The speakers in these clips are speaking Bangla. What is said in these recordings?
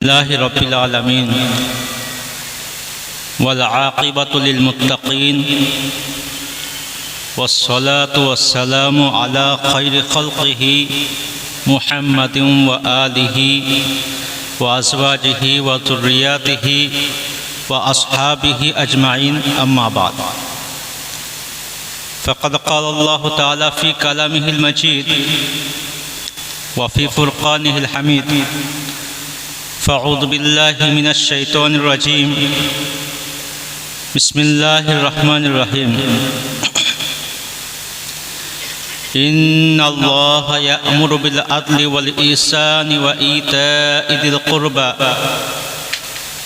لله رب العالمين والعاقبة للمتقين والصلاة والسلام على خير خلقه محمد وآله وأزواجه وذرياته وأصحابه أجمعين أما بعد فقد قال الله تعالى في كلامه المجيد وفي فرقانه الحميد فأعوذ بالله من الشيطان الرجيم بسم الله الرحمن الرحيم إن الله يأمر بالعدل والإحسان وإيتاء ذي القربى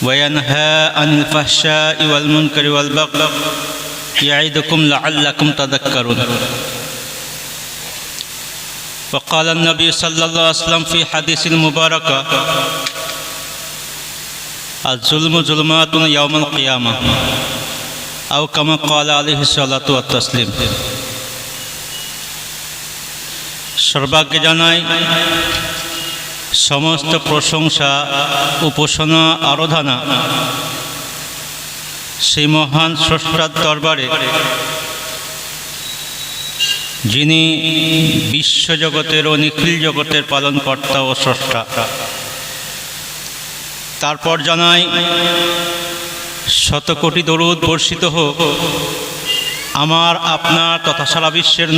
وينهى عن الفحشاء والمنكر والبغي يعظكم لعلكم تذكرون وقال النبي صلى الله عليه وسلم في حديث المبارك الظلم ظلمات يوم القيامة أو كما قال عليه الصلاة والتسليم সর্বাগ্যে জানাই সমস্ত প্রশংসা উপাসনা আরাধনা সেই মহান স্রষ্টার দরবারে যিনি বিশ্বজগতের ও নিখিল জগতের পালনকর্তা ও স্রষ্টা। তারপর জানাই শতকোটি দরুদ বর্ষিত হোক আমার আপনার তথা সারা বিশ্বের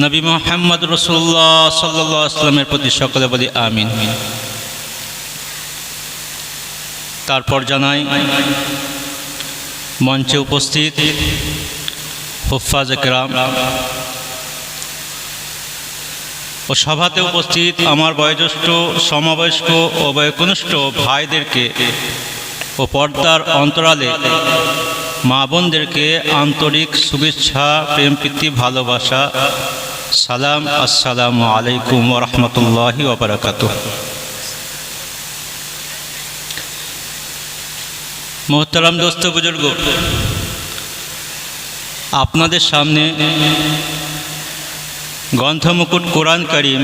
নবী মুহাম্মদ রাসূলুল্লাহ সাল্লাল্লাহু আলাইহি ওয়াসাল্লামের প্রতি সকলে বলি আমিন। তারপর জানাই মঞ্চে উপস্থিত হুফাজে কেরাম ও সভাতে উপস্থিত আমার বয়োজ্যেষ্ঠ সমবয়স্ক ও বয়োকনিষ্ঠ ভাইদেরকে ও পর্দার অন্তরালে মা বোনদেরকে আন্তরিক শুভেচ্ছা, প্রেম প্রীতি, ভালোবাসা, সালাম। আসসালামু আলাইকুম ওয়া রাহমাতুল্লাহি ওয়া বারাকাতুহু। মোহতারাম দোস্ত বুজুর্গ, আপনাদের সামনে গ্রন্থমুকুট কোরআন কারীম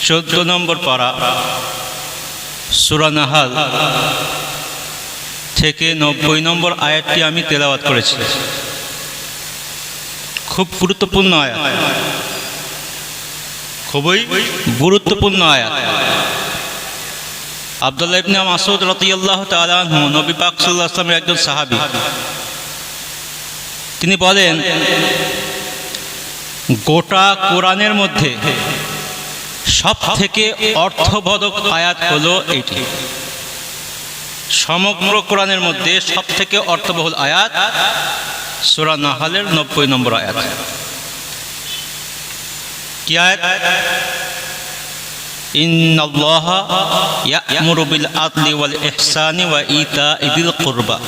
14 নম্বর পারা সূরা নাহাল থেকে 90 নম্বর আয়াতটি আমি তেলাওয়াত করেছি। খুব গুরুত্বপূর্ণ আয়াত, খুবই গুরুত্বপূর্ণ আয়াত। আব্দুল্লাহ ইবনে মাসউদ রাদিয়াল্লাহু তাআলা আনহু নবী পাক সাল্লাল্লাহু আলাইহি ওয়াসাল্লামের একজন সাহাবী, তিনি বলেন গোটা কোরআনের মধ্যে সব থেকে অর্থবোধক আয়াত হলো এইটি। সমগ্র কোরআনের মধ্যে সব থেকে অর্থবহুল আয়াত সূরা নাহালের 90 নম্বর আয়াত। কি আয়াত? ইন্নাল্লাহা ইয়া'মুরু বিল আদলি ওয়াল ইহসানি ওয়া ইতা'i যিল কুরবা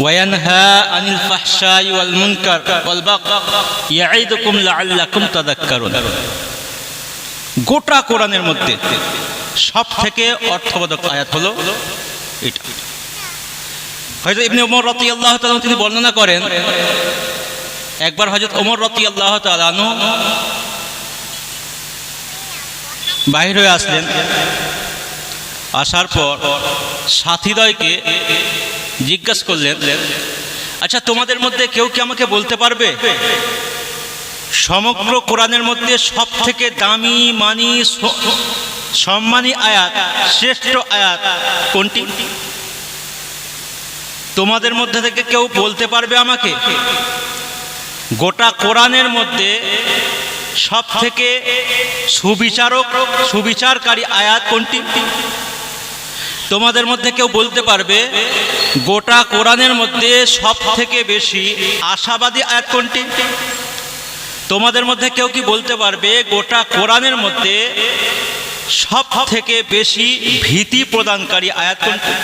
ওয়া ইয়ানহা আনিল ফাহশাই ওয়াল মুনকার ওয়াল বাগই ইয়া'iদুকুম লা'আল্লাকুম তাযাক্কারুন। গোটা কোরআনের মধ্যে সব থেকে অর্থবোধক আয়াত হলো এটা। হযরত ইবনে ওমর রাদিয়াল্লাহু তাআলা তিনি বর্ণনা করেন, একবার হযরত ওমর রাদিয়াল্লাহু তাআলা আনহু বাইরে হয়ে আসলেন। আসার পর সাথীদ্বয়কে জিজ্ঞাসা করলেন, আচ্ছা তোমাদের মধ্যে কেউ কি আমাকে বলতে পারবে সমগ্র কোরআনের মধ্যে সব থেকে দামি, মানি, সম্মানী আয়াত, শ্রেষ্ঠ আয়াত কোনটি? তোমাদের মধ্যে থেকে কেউ বলতে পারবে আমাকে গোটা কোরআনের মধ্যে সব থেকে সুবিচারকারী আয়াত কোনটি? তোমাদের মধ্যে কেউ বলতে পারবে গোটা কোরআনের মধ্যে সব থেকে বেশি আশাবাদী আয়াত কোনটি? তোমাদের মধ্যে কেউ কি বলতে পারবে গোটা কোরআনের মধ্যে সব থেকে বেশি ভীতি প্রদানকারী আয়াত কোনটি?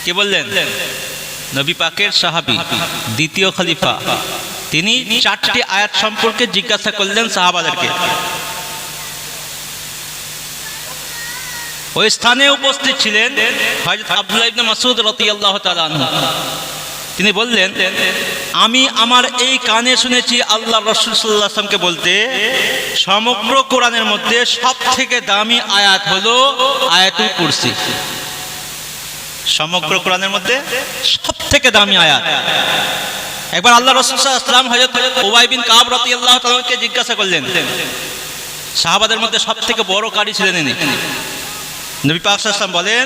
কে বললেন? নবী পাকের সাহাবী, দ্বিতীয় খলিফা, তিনি 4টি আয়াত সম্পর্কে জিজ্ঞাসা করলেন সাহাবাদেরকে। ওই স্থানে উপস্থিত ছিলেন হযরত আব্দুল্লাহ ইবনে মাসউদ রাদিয়াল্লাহু তাআলা আনহু। তিনি বললেন, আমি আমার এই কানে শুনেছি আল্লাহ রাসূল সাল্লাল্লাহু আলাইহি ওয়াসাল্লামকে বলতে, সমগ্র কোরআনের মধ্যে সব থেকে দামি আয়াত হলো আয়াতুল কুরসি। সমগ্র কোরআনের মধ্যে সব থেকে দামি আয়াত। একবার আল্লাহ রাসূল সাল্লাল্লাহু আলাইহি ওয়াসাল্লাম হযরত উবাই বিন কাব রাদিয়াল্লাহু তাআলাকে জিজ্ঞাসা করলেন, সাহাবাদের মধ্যে সব থেকে বড় কারি ছিলেন ইনি। নবী পাক সাল্লাল্লাহু আলাইহি ওয়াসাল্লাম বলেন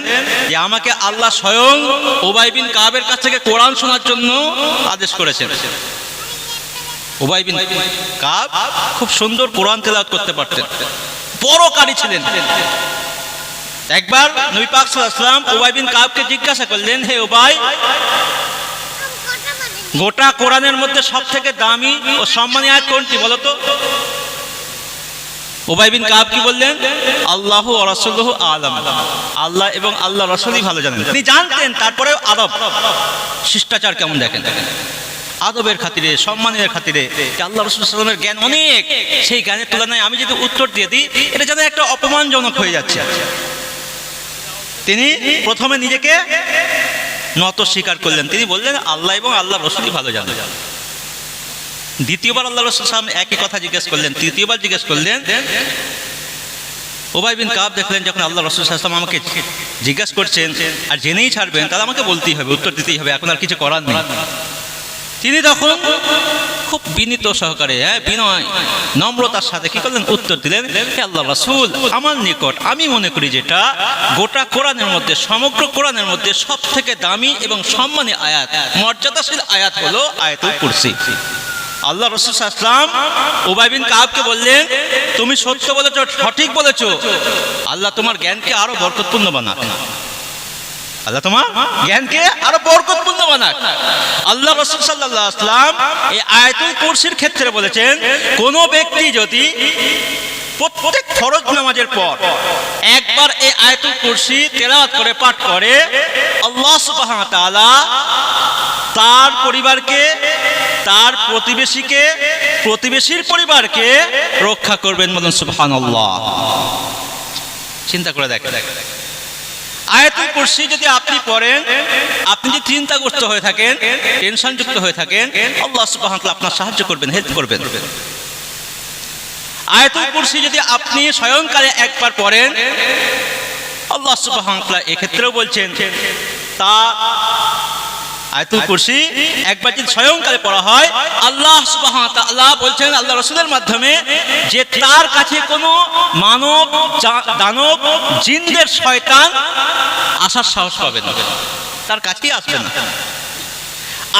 যে আমাকে আল্লাহ স্বয়ং উবাই বিন কাবের কাছ থেকে কোরআন শোনার জন্য আদেশ করেছেন। উবাই বিন কাব খুব সুন্দর কোরআন তেলাওয়াত করতে পারতেন, বড় কারি ছিলেন। একবার নবী পাক সাল্লাল্লাহু আলাইহি ওয়াসাল্লাম উবাই বিন কাবকে জিজ্ঞাসা করলেন, হে উবাই, গোটা কোরআনের মধ্যে সব থেকে দামি ও সম্মানী আয়াত কোনটি বলো তো? উবাই বিন কাব কি বললেন? আল্লাহু ওয়া রাসূলুহু আ'লাম, আল্লাহ এবং আল্লাহ রাসূলই ভালো জানেন। তিনি জানতেন, তারপরেও আদব শিষ্টাচার কেমন দেখেন, আদবের খাতিরে, সম্মানের খাতিরে, আল্লাহ রাসূল সাল্লাল্লাহু আলাইহি ওয়াসাল্লামের জ্ঞান অনেক, সেই জ্ঞানের তুলনায় আমি যদি উত্তর দিয়ে দিই এটা যেন একটা অপমানজনক হয়ে যাচ্ছে। তিনি প্রথমে নিজেকে নত স্বীকার করলেন, তিনি বললেন আল্লাহ এবং আল্লাহ রাসূলই ভালো জানেন। দ্বিতীয়বার আল্লাহ রাসূল সাল্লাল্লাহু আলাইহি ওয়াসাল্লাম একই কথা জিজ্ঞেস করলেন, তৃতীয়বার জিজ্ঞেস করলেন। উবাই বিন কাব দেখলেন যখন আল্লাহ রাসূল সাল্লাল্লাহু আলাইহি ওয়াসাল্লাম আমাকে জিজ্ঞাসা করছেন আর জেনেই ছাড়বেন, তাহলে আমাকে বলতেই হবে, উত্তর দিতেই হবে, এখন আর কিছু করার নেই। তিনি তখন খুব বিনীত সহকারে, বিনয় নম্রতার সাথে কি করলেন? উত্তর দিলেন, হে আল্লাহ রাসূল, আমার নিকট আমি মনে করি যেটা গোটা কোরআনের মধ্যে, সমগ্র কোরআনের মধ্যে সব থেকে দামি এবং সম্মানী আয়াত, মর্যাদাশীল আয়াত হলো আয়াতুল কুরসি। আল্লাহ রাসূল সাল্লাল্লাহু আলাইহি ওয়াসাল্লাম উবাই বিন কাবকে বললেন, তুমি সত্য বলেছো, সঠিক বলেছো, আল্লাহ তোমার জ্ঞানকে আরো বরকতপূর্ণ বানাক, আল্লাহ তোমার জ্ঞানকে আরো বরকতপূর্ণ বানাক। আল্লাহ রাসূল সাল্লাল্লাহু আলাইহি ওয়াসাল্লাম এই আয়াতুল কুরসির ক্ষেত্রে বলেছেন, কোন ব্যক্তি যদি প্রত্যেক ফরজ নামাজের পর একবার এই আয়াতুল কুরসি তেলাওয়াত করে, পাঠ করে, আল্লাহ সুবহানাহু ওয়া তাআলা তার পরিবারকে, তার প্রতিবেশীকে, প্রতিবেশীর পরিবারকে রক্ষা করবেন। বলুন সুবহানাল্লাহ। চিন্তা করে দেখেন, আয়াতুল কুরসি যদি আপনি পড়েন, আপনি যদি চিন্তাগ্রস্ত হয়ে থাকেন, টেনশনযুক্ত হয়ে থাকেন, আল্লাহ সুবহানাহু ওয়া তাআলা আপনার সাহায্য করবেন, হেল্প করবেন। আয়াতুল কুরসি যদি আপনি স্বয়ংকালে একবার পড়েন, আল্লাহ সুবহানাহু ওয়া তাআলা এক্ষেত্রেও বলছেন, তা আয়াতুল কুরসি একবার যদি স্বয়ংকালে পড়া হয়, আল্লাহ সুবহানাহু ওয়া তাআলা বলছেন আল্লাহ রাসূলের মাধ্যমে যে তার কাছে কোনো মানব, দানব, জিনদের শয়তান আসার সাহস পাবে না, তার কাছেই আসবে না।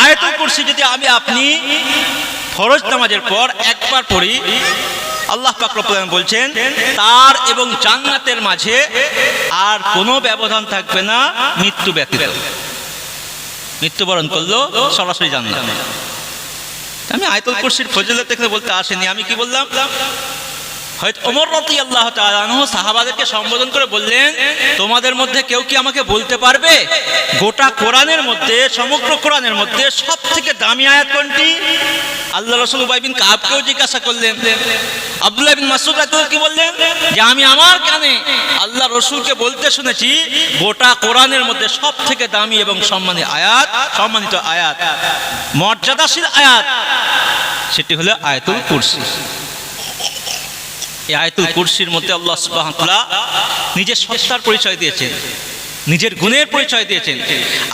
আয়াতুল কুরসি যদি আপনি ফরজ নামাজের পর একবার পড়ি, আল্লাহ পাক রব্বুল আলামিন বলছেন তার এবং জান্নাতের মাঝে আর কোনো ব্যবধান থাকবে না মৃত্যু ব্যতীত। মৃত্যুবরণ করলো সরাসরি জান্নাত। আমি আয়াতুল কুরসির ফজিলত দেখে বলতে আসেনি, আমি কি বললাম? হয়তো ওমর রাদিয়াল্লাহু তাআলা আনহু সাহাবাদেরকে সম্বোধন করে বললেন, তোমাদের মধ্যে কেউ কি আমাকে বলতে পারবে গোটা কোরআনের মধ্যে, সমগ্র কোরআনের মধ্যে সব থেকে দামি আয়াত কোনটি? আল্লাহ রাসূল উবাই বিন কাবকেও জিজ্ঞাসা করলেন। আব্দুল্লাহ বিন মাসউদ রাদিয়াল্লাহু কি বললেন যে আমি আমার কানে আল্লাহ রাসূলকে বলতে শুনেছি গোটা কোরআনের মধ্যে সব থেকে দামি এবং সম্মানিত আয়াত, মর্যাদাশীল আয়াত, সেটি হলো আয়াতুল কুরসি। এই আয়াতুল কুরসির মধ্যে আল্লাহ সুবহানাহু ওয়া তাআলা নিজের সত্তার পরিচয় দিয়েছেন, নিজের গুণের পরিচয় দিয়েছেন।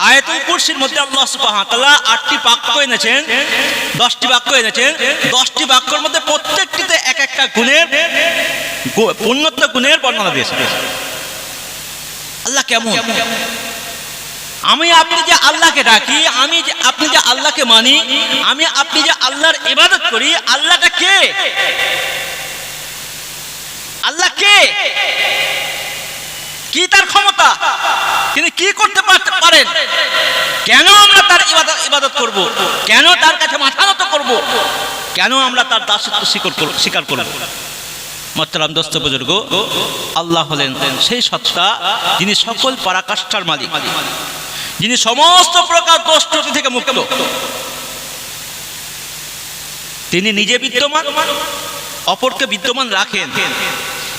আয়াতুল কুরসির মধ্যে আল্লাহ সুবহানাহু ওয়া তাআলা 8টি বাক্য এনেছেন, 10টি বাক্য এনেছেন। 10টি বাক্যের মধ্যে প্রত্যেকটিতে এক একটা গুণের, পূর্ণত্ব গুণের বর্ণনা দিয়েছেন। আল্লাহ কেমন? আমি আপনি যে আল্লাহকে ডাকি, আপনি যে আল্লাহকে মানি, আপনি যে আল্লাহর ইবাদত করি, আল্লাহটা কে? আল্লাহ কে? কি তার ক্ষমতা? তিনি কি করতে পারেন? কেন আমরা তার ইবাদত করব? কেন তার কাছে মাথা নত করব? কেন আমরা তার দাসত্ব স্বীকার করব? মোহতারাম দোস্ত বুজুর্গ, আল্লাহ হলেন সেই সত্তা যিনি সকল পরাকাষ্ঠার মালিক, যিনি সমস্ত প্রকার দোষ ত্রুটি থেকে মুক্ত। তিনি নিজে বিদ্যমান, অপরকে বিদ্যমান রাখেন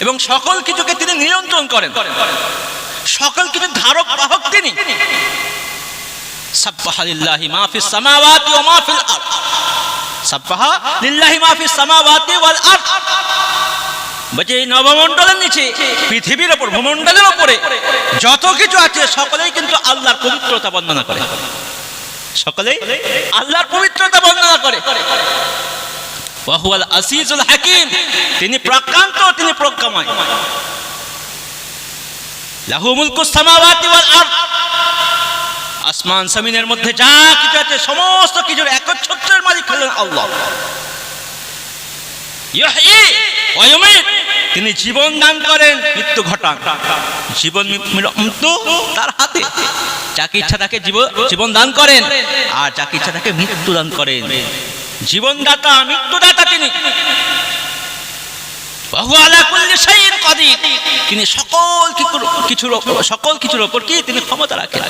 এবং সকল কিছুকে তিনি নিয়ন্ত্রণ করেন। সকল কিছু ধারক বাহক তিনি। সাব্বাহা লিল্লাহি মা ফিস সামাওয়াতি ওয়া মা ফিল আরদ, সাব্বাহা লিল্লাহি মা ফিস সামাওয়াতি ওয়াল আরদ। বলছে এই নবমণ্ডলের নিচে, পৃথিবীর উপর, ভূমণ্ডলের উপরে যত কিছু আছে সকলেই কিন্তু আল্লাহর পবিত্রতা বর্ণনা করে, সকলেই আল্লাহর পবিত্রতা বর্ণনা করে। ওয়া হুয়াল আসিজুল হাকিম, তিনি প্রাক্রান্ত, তিনি প্রজ্ঞাময়। লাহু মুলকুস সামাওয়াতি ওয়াল আরদ, আসমান জমিনের মধ্যে যা কিছু আছে সমস্ত কিছুর একচ্ছত্রের মালিক হলেন আল্লাহ। ইহয়ী ওয়া ইউমীত, তিনি জীবন দান করেন, মৃত্যু ঘটান। জীবন মৃত্যু তার হাতে, যাকে ইচ্ছা তাকে জীবন দান করেন, আর যাকে ইচ্ছা তাকে মৃত্যু দান করেন। জীবনদাতা, মৃত্যুদাতা তিনি। ওয়া হুয়া আলা কুল্লি শাইইন কাদির, তিনি সকল কিছুর উপর কি তিনি ক্ষমতা রাখেন,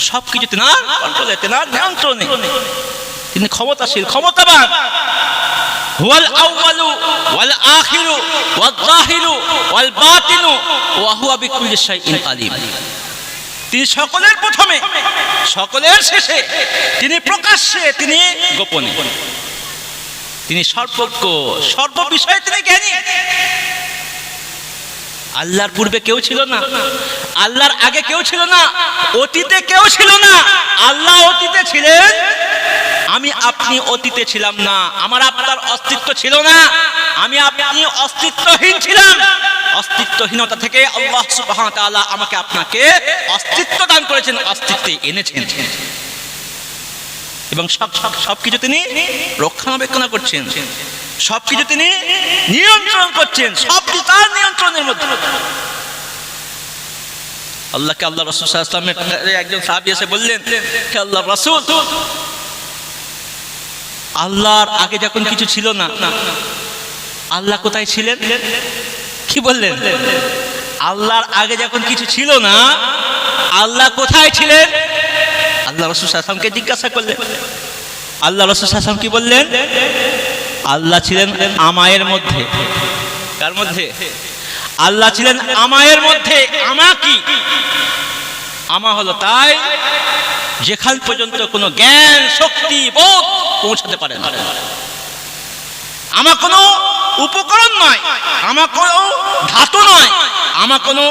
সব কিছু তেনার কন্ট্রোলে, তেনার নিয়ন্ত্রণে, তিনি ক্ষমতাশীল, ক্ষমতাবান। হুয়াল আউয়ালু ওয়াল আখিরু ওয়াল যাহিরু ওয়াল বাতিনু ওয়া হুয়া বিকুল্লি শাইইন আলিম, তিনি সকলের প্রথমে, সকলের শেষে, তিনি প্রকাশ্যে, তিনি গোপনে, তিনি সর্বজ্ঞ, সর্ব বিষয়ে তিনি জ্ঞানী। আল্লাহর পূর্বে কেউ ছিল না, আল্লাহর আগে কেউ ছিল না, অতীতে কেউ ছিল না। আল্লাহ অতীতে ছিলেন, আমি আপনি অতীতে ছিলাম না, আমার আপনার অস্তিত্ব ছিল না, আমি আপনি অস্তিত্বহীন ছিলাম। অস্তিত্বহীনতা থেকে আল্লাহ সুবহানাহু ওয়া তাআলা আমাকে আপনাকে অস্তিত্ব দান করেছেন, অস্তিত্বে এনেছেন, এবং সবকিছু তিনি রক্ষণাবেক্ষণ করছেন, সবকিছু তিনি নিয়ন্ত্রণ করছেন, সবকিছু তার নিয়ন্ত্রণের মধ্যে। আল্লাহকে, আল্লাহ রাসূল সাল্লাল্লাহু আলাইহি ওয়াসাল্লামের একজন সাহাবী এসে বললেন, হে আল্লাহর রাসূল, আল্লাহর আগে যখন কিছু ছিল না, আল্লাহ কোথায় ছিলেন? কি বললেন? আল্লাহর আগে যখন কিছু ছিল না, আল্লাহ কোথায় ছিলেন? আল্লাহ রাসূল সাল্লাল্লাহু আলাইহি ওয়াসাল্লামকে জিজ্ঞাসা করলেন। আল্লাহ রাসূল সাল্লাল্লাহু আলাইহি ওয়াসাল্লাম কি বললেন? আল্লাহ ছিলেন আমায়ের মধ্যে। কার মধ্যে? আল্লাহ ছিলেন আমায়ের মধ্যে। আমা কি? আমা হলো তাই যেখান পর্যন্ত কোনো জ্ঞান, শক্তি, বোধ পৌঁছাতে পারে না। আমা কোনো উপকরণ নয়, আমা কোনো ধাতু নয়, আমা কোনো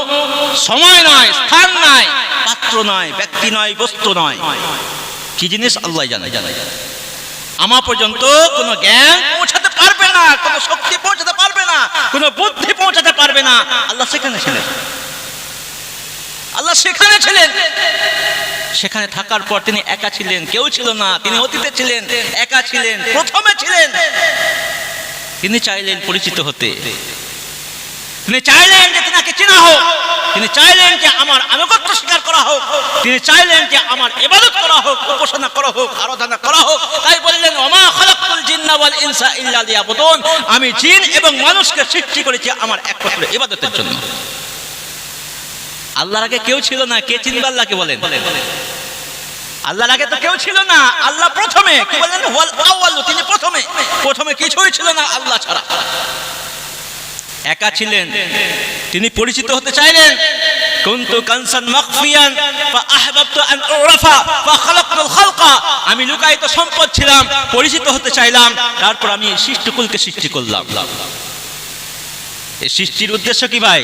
সময় নয়, স্থান নয়, পাত্র নয়, ব্যক্তি নয়, বস্তু নয়। কি জিনিস আল্লাহ জানে। আমা পর্যন্ত কোনো জ্ঞান পৌঁছাতে পারবে না, কোনো শক্তি পৌঁছাতে পারবে না, কোনো বুদ্ধি পৌঁছাতে পারবে না। আল্লাহ সেখানে ছিলেন, আল্লাহ সেখানে ছিলেন। সেখানে থাকার পর তিনি একা ছিলেন, কেউ ছিল না। তিনি অতীতে ছিলেন, একা ছিলেন, প্রথমে ছিলেন। তিনি চাইলেন পরিচিত হতে, তিনি চাইলেন যে তিনাকে চেনা হোক, তিনি চাইলেন যে আমার আনুগত্য স্বীকার করা হোক, তিনি চাইলেন যে আমার ইবাদত করা হোক, উপাসনা করা হোক, আরাধনা করা হোক। তাই বললেন, ওমা খালাকতুল জিন্না ওয়াল ইনসা ইল্লা লিয়াবুদুন, আমি জিন এবং মানুষকে সৃষ্টি করেছি আমার একমাত্র ইবাদতের জন্য। আল্লাহর আগে কেউ ছিল না, কে চিনবে আল্লাহকে? বলেন, আল্লাহর আগে তো কেউ ছিল না, আল্লাহ প্রথমে। কি বলেন? ওয়াল আউয়ালু, তিনি প্রথমে, প্রথমে কিছুই ছিল না আল্লাহ ছাড়া। একা ছিলেন, তিনি পরিচিত হতে চাইলেন। কুনতু কানসান মাখফিয়ান ফা আহবাবতু আন উরাফা ফা খালাকতুল খালকা, আমি লুকায়িত সম্পদ ছিলাম, পরিচিত হতে চাইলাম, তারপর আমি সৃষ্টিকুলকে সৃষ্টি করলাম। এই সৃষ্টির উদ্দেশ্য কি ভাই?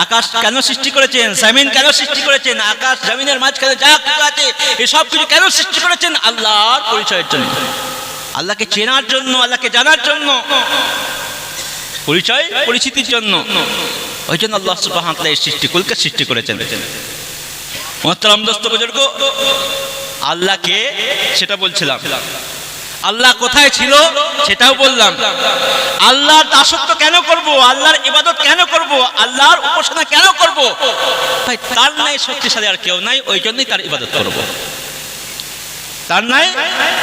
আকাশ কেন সৃষ্টি করেছেন? জমিন কেন সৃষ্টি করেছেন? আকাশ জমিনের মাঝখানে যা কিছু আছে এই সব কিছু কেন সৃষ্টি করেছেন? আল্লাহর পরিচয়ের জন্য, আল্লাহকে চেনার জন্য, আল্লাহকে জানার জন্য, পরিচয় পরিচিতির জন্য। ওই জন্য আল্লাহ সুবহানাহু ওয়া তাআলা এই সৃষ্টিকুলকে সৃষ্টি করেছেন। মুহতারাম দোস্ত বুজুর্গ, আল্লাহকে সেটা বলছিলাম, আল্লাহ কোথায় ছিল সেটাও বললাম। আল্লাহর দাসত্ব কেন করব? আল্লাহর ইবাদত কেন করব? আল্লাহর উপাসনা কেন করব? ভাই, তার নাই শক্তিশালী আর কেউ নাই, ওই জন্যই তার ইবাদত করব। তার নাই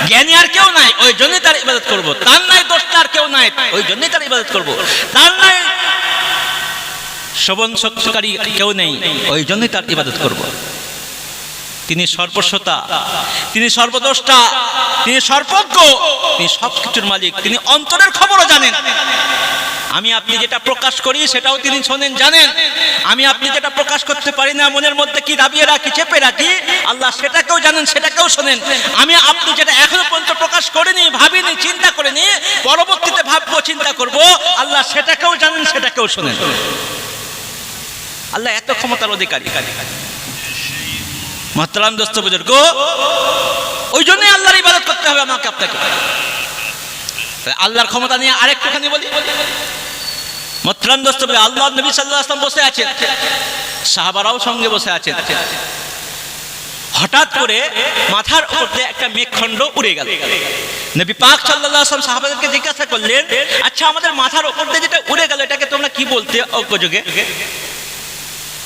জ্ঞানী আর কেউ নাই, ওই জন্যই তার ইবাদত করব। তার নাই দোষটা আর কেউ নাই, ওই জন্যই তার ইবাদত করব। তার নাই শ্রবণ শক্তিকারী কেউ নেই, ওই জন্যই তার ইবাদত করব। তিনি সর্বস্বতা, তিনি সর্বদ্রষ্টা, তিনি সর্বজ্ঞ, তিনি সবকিছুর মালিক, তিনি অন্তরের খবরও জানেন। আমি আপনি যেটা প্রকাশ করি সেটাও তিনি শোনেন, জানেন। আমি আপনি যেটা প্রকাশ করতে পারি না, মনের মধ্যে কি দাবিয়ে রাখি, চেপে রাখি, আল্লাহ সেটাকেও জানেন, সেটাকেও শোনেন। আমি আপনি যেটা এখনো পর্যন্ত প্রকাশ করিনি, ভাবিনি, চিন্তা করিনি, পরবর্তীতে ভাববো, চিন্তা করব, আল্লাহ সেটাকেও জানেন, সেটাকেও শোনেন। আল্লাহ এত ক্ষমতার অধিকারী। মুহতারাম দোস্ত বুজুর্গ, ওই জন্যই আল্লাহর ইবাদত করতে হবে আমাকে আপনাকে। আল্লাহর ক্ষমতা নিয়ে আরেকটুখানি বলি। মুহতারাম দোস্ত বুজুর্গ, আল্লাহর নবী সাল্লাল্লাহু আলাইহি ওয়াসাল্লাম বসে আছেন, সাহাবারাও সঙ্গে বসে আছেন। হঠাৎ করে মাথার উপর দিয়ে একটা মেঘখণ্ড উড়ে গেল। নবী পাক সাল্লাল্লাহু আলাইহি ওয়াসাল্লাম সাহাবাদেরকে জিজ্ঞাসা করলেন, আচ্ছা আমাদের মাথার উপর দিয়ে যেটা উড়ে গেল এটাকে তোমরা কি বলতে অজ্ঞযোগে?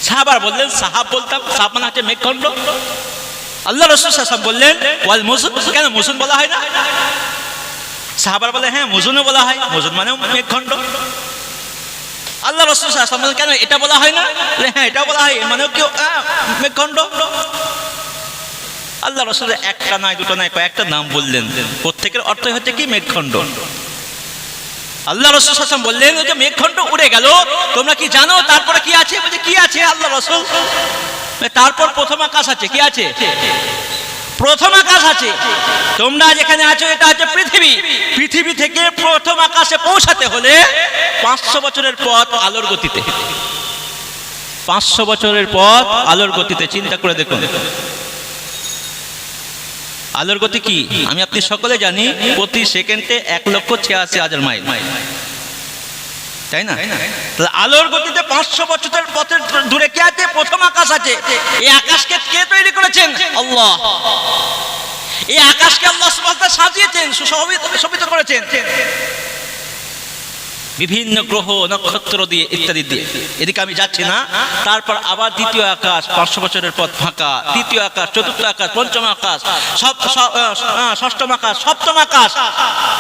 সাহাবার বললেন, সাহাব বলতাম, সাহাব মানে হচ্ছে মেঘখণ্ড। আল্লাহ রাসূল সাল্লাল্লাহু আলাইহি ওয়াসাল্লাম বললেন, ওয়াল মুজুন, কেন মুজুন বলা হয় না? সাহাবার বলে, হ্যাঁ মুজুনও বলা হয়, মুজুন মানেও মেঘখণ্ড। আল্লাহ রাসূল সাল্লাল্লাহু আলাইহি ওয়াসাল্লাম কেন এটা বলা হয় না? হ্যাঁ এটাও বলা হয়, মানেও কি মেঘখণ্ড? আল্লাহ রাসূল একটা নয়, দুটো নয়, কয়েকটা নাম বললেন, প্রত্যেকের অর্থ হচ্ছে কি মেঘখণ্ড। আল্লাহ রাসূল সাল্লাল্লাহু আলাইহি ওয়াসাল্লাম বললেন, ওই যে মেঘখণ্ড উড়ে গেল, তোমরা কি জানো তারপরে কি আছে? বলে কি আছে আল্লাহ রাসূল? তারপর প্রথম আকাশ আছে। কি আছে? প্রথম আকাশ আছে। তোমরা যেখানে আছো এটা হচ্ছে পৃথিবী। পৃথিবী থেকে প্রথম আকাশে পৌঁছাতে হলে 500 বছরের পথ আলোর গতিতে। 500 বছরের পথ আলোর গতিতে। চিন্তা করে দেখুন আলোর গতি কি। আমি আপনি সকলে জানি প্রতি সেকেন্ডে 1,86,000 মাইল, তাই না? আলোর গতিতে 500 বছরের পথের দূরে কে আছে? প্রথম আকাশ আছে। এই আকাশকে কে তৈরি করেছেন? আল্লাহ। এই আকাশকে আল্লাহ সুবহানাহু ওয়া তাআলা সাজিয়েছেন, সুশোভিত করেছেন বিভিন্ন গ্রহ নক্ষত্র দিয়ে ইত্যাদি দিয়ে। এদিকে আমি যাচ্ছি না। তারপর আবার দ্বিতীয় আকাশ, 500 বছরের পথ ফাঁকা। তৃতীয় আকাশ, চতুর্থ আকাশ, পঞ্চম আকাশ, ষষ্ঠম আকাশ, সপ্তম আকাশ।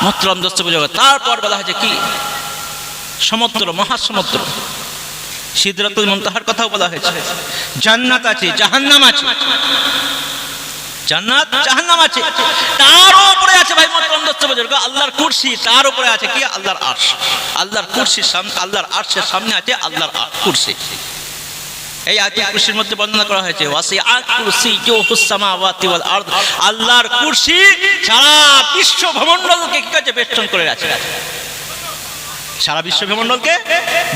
মুহতারাম দোস্ত বুজুর্গ, তারপর বলা হয়েছে কি? সমুদ্র, মহাসমুদ্র, সিদরাতুল মুনতাহার কথাও বলা হয়েছে। জান্নাত আছে, জাহান্নাম আছে। জান্নাত জাহান্নাম আছে। তার উপরে আছে ভাই মুহতারাম দোস্ত বুজুর্গ আল্লাহর কুরসি। তার উপরে আছে কি? আল্লাহর আরশ। আল্লাহর কুরসির সামনে, আল্লাহর আরশের সামনে আছে আল্লাহর কুরসি। এই আয়াতুল কুরসির মধ্যে বর্ণনা করা হয়েছে ওয়াসিআ কুরসিয়ুহুস সামাওয়াতি ওয়াল আরদ। আল্লাহর কুরসি সারা বিশ্ব ভূমণ্ডলকে কি কাছে বেষ্টন করে আছে। সারা বিশ্ব ভূমণ্ডলকে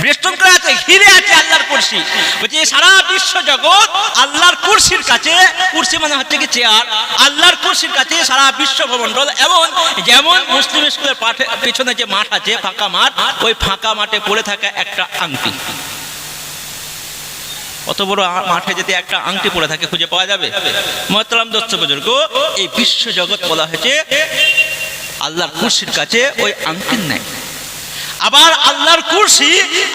বেষ্টন করে আছে, ঘিরে আছে আল্লাহর কুরসি। বলছে সারা বিশ্ব জগৎ আল্লাহর কুরসির কাছে। কুরসি মানে হচ্ছে কি চেয়ার। আল্লাহর কুরসির কাছে সারা বিশ্ব ভূমণ্ডল। এবং যেমন মুসলিম স্কুলের পিছনে যে মাঠ আছে, ফাঁকা মাঠ, ওই ফাঁকা মাঠে পড়ে থাকা একটা আংটি। অত বড় মাঠে যদি একটা আংটি পড়ে থাকে খুঁজে পাওয়া যাবে? মুহতারাম দোস্ত বুজুর্গ, এই বিশ্ব জগৎ বলা হয়েছে আল্লাহর কুরসির কাছে ওই আংটির ন্যায়। আবার আল্লাহর কুরসি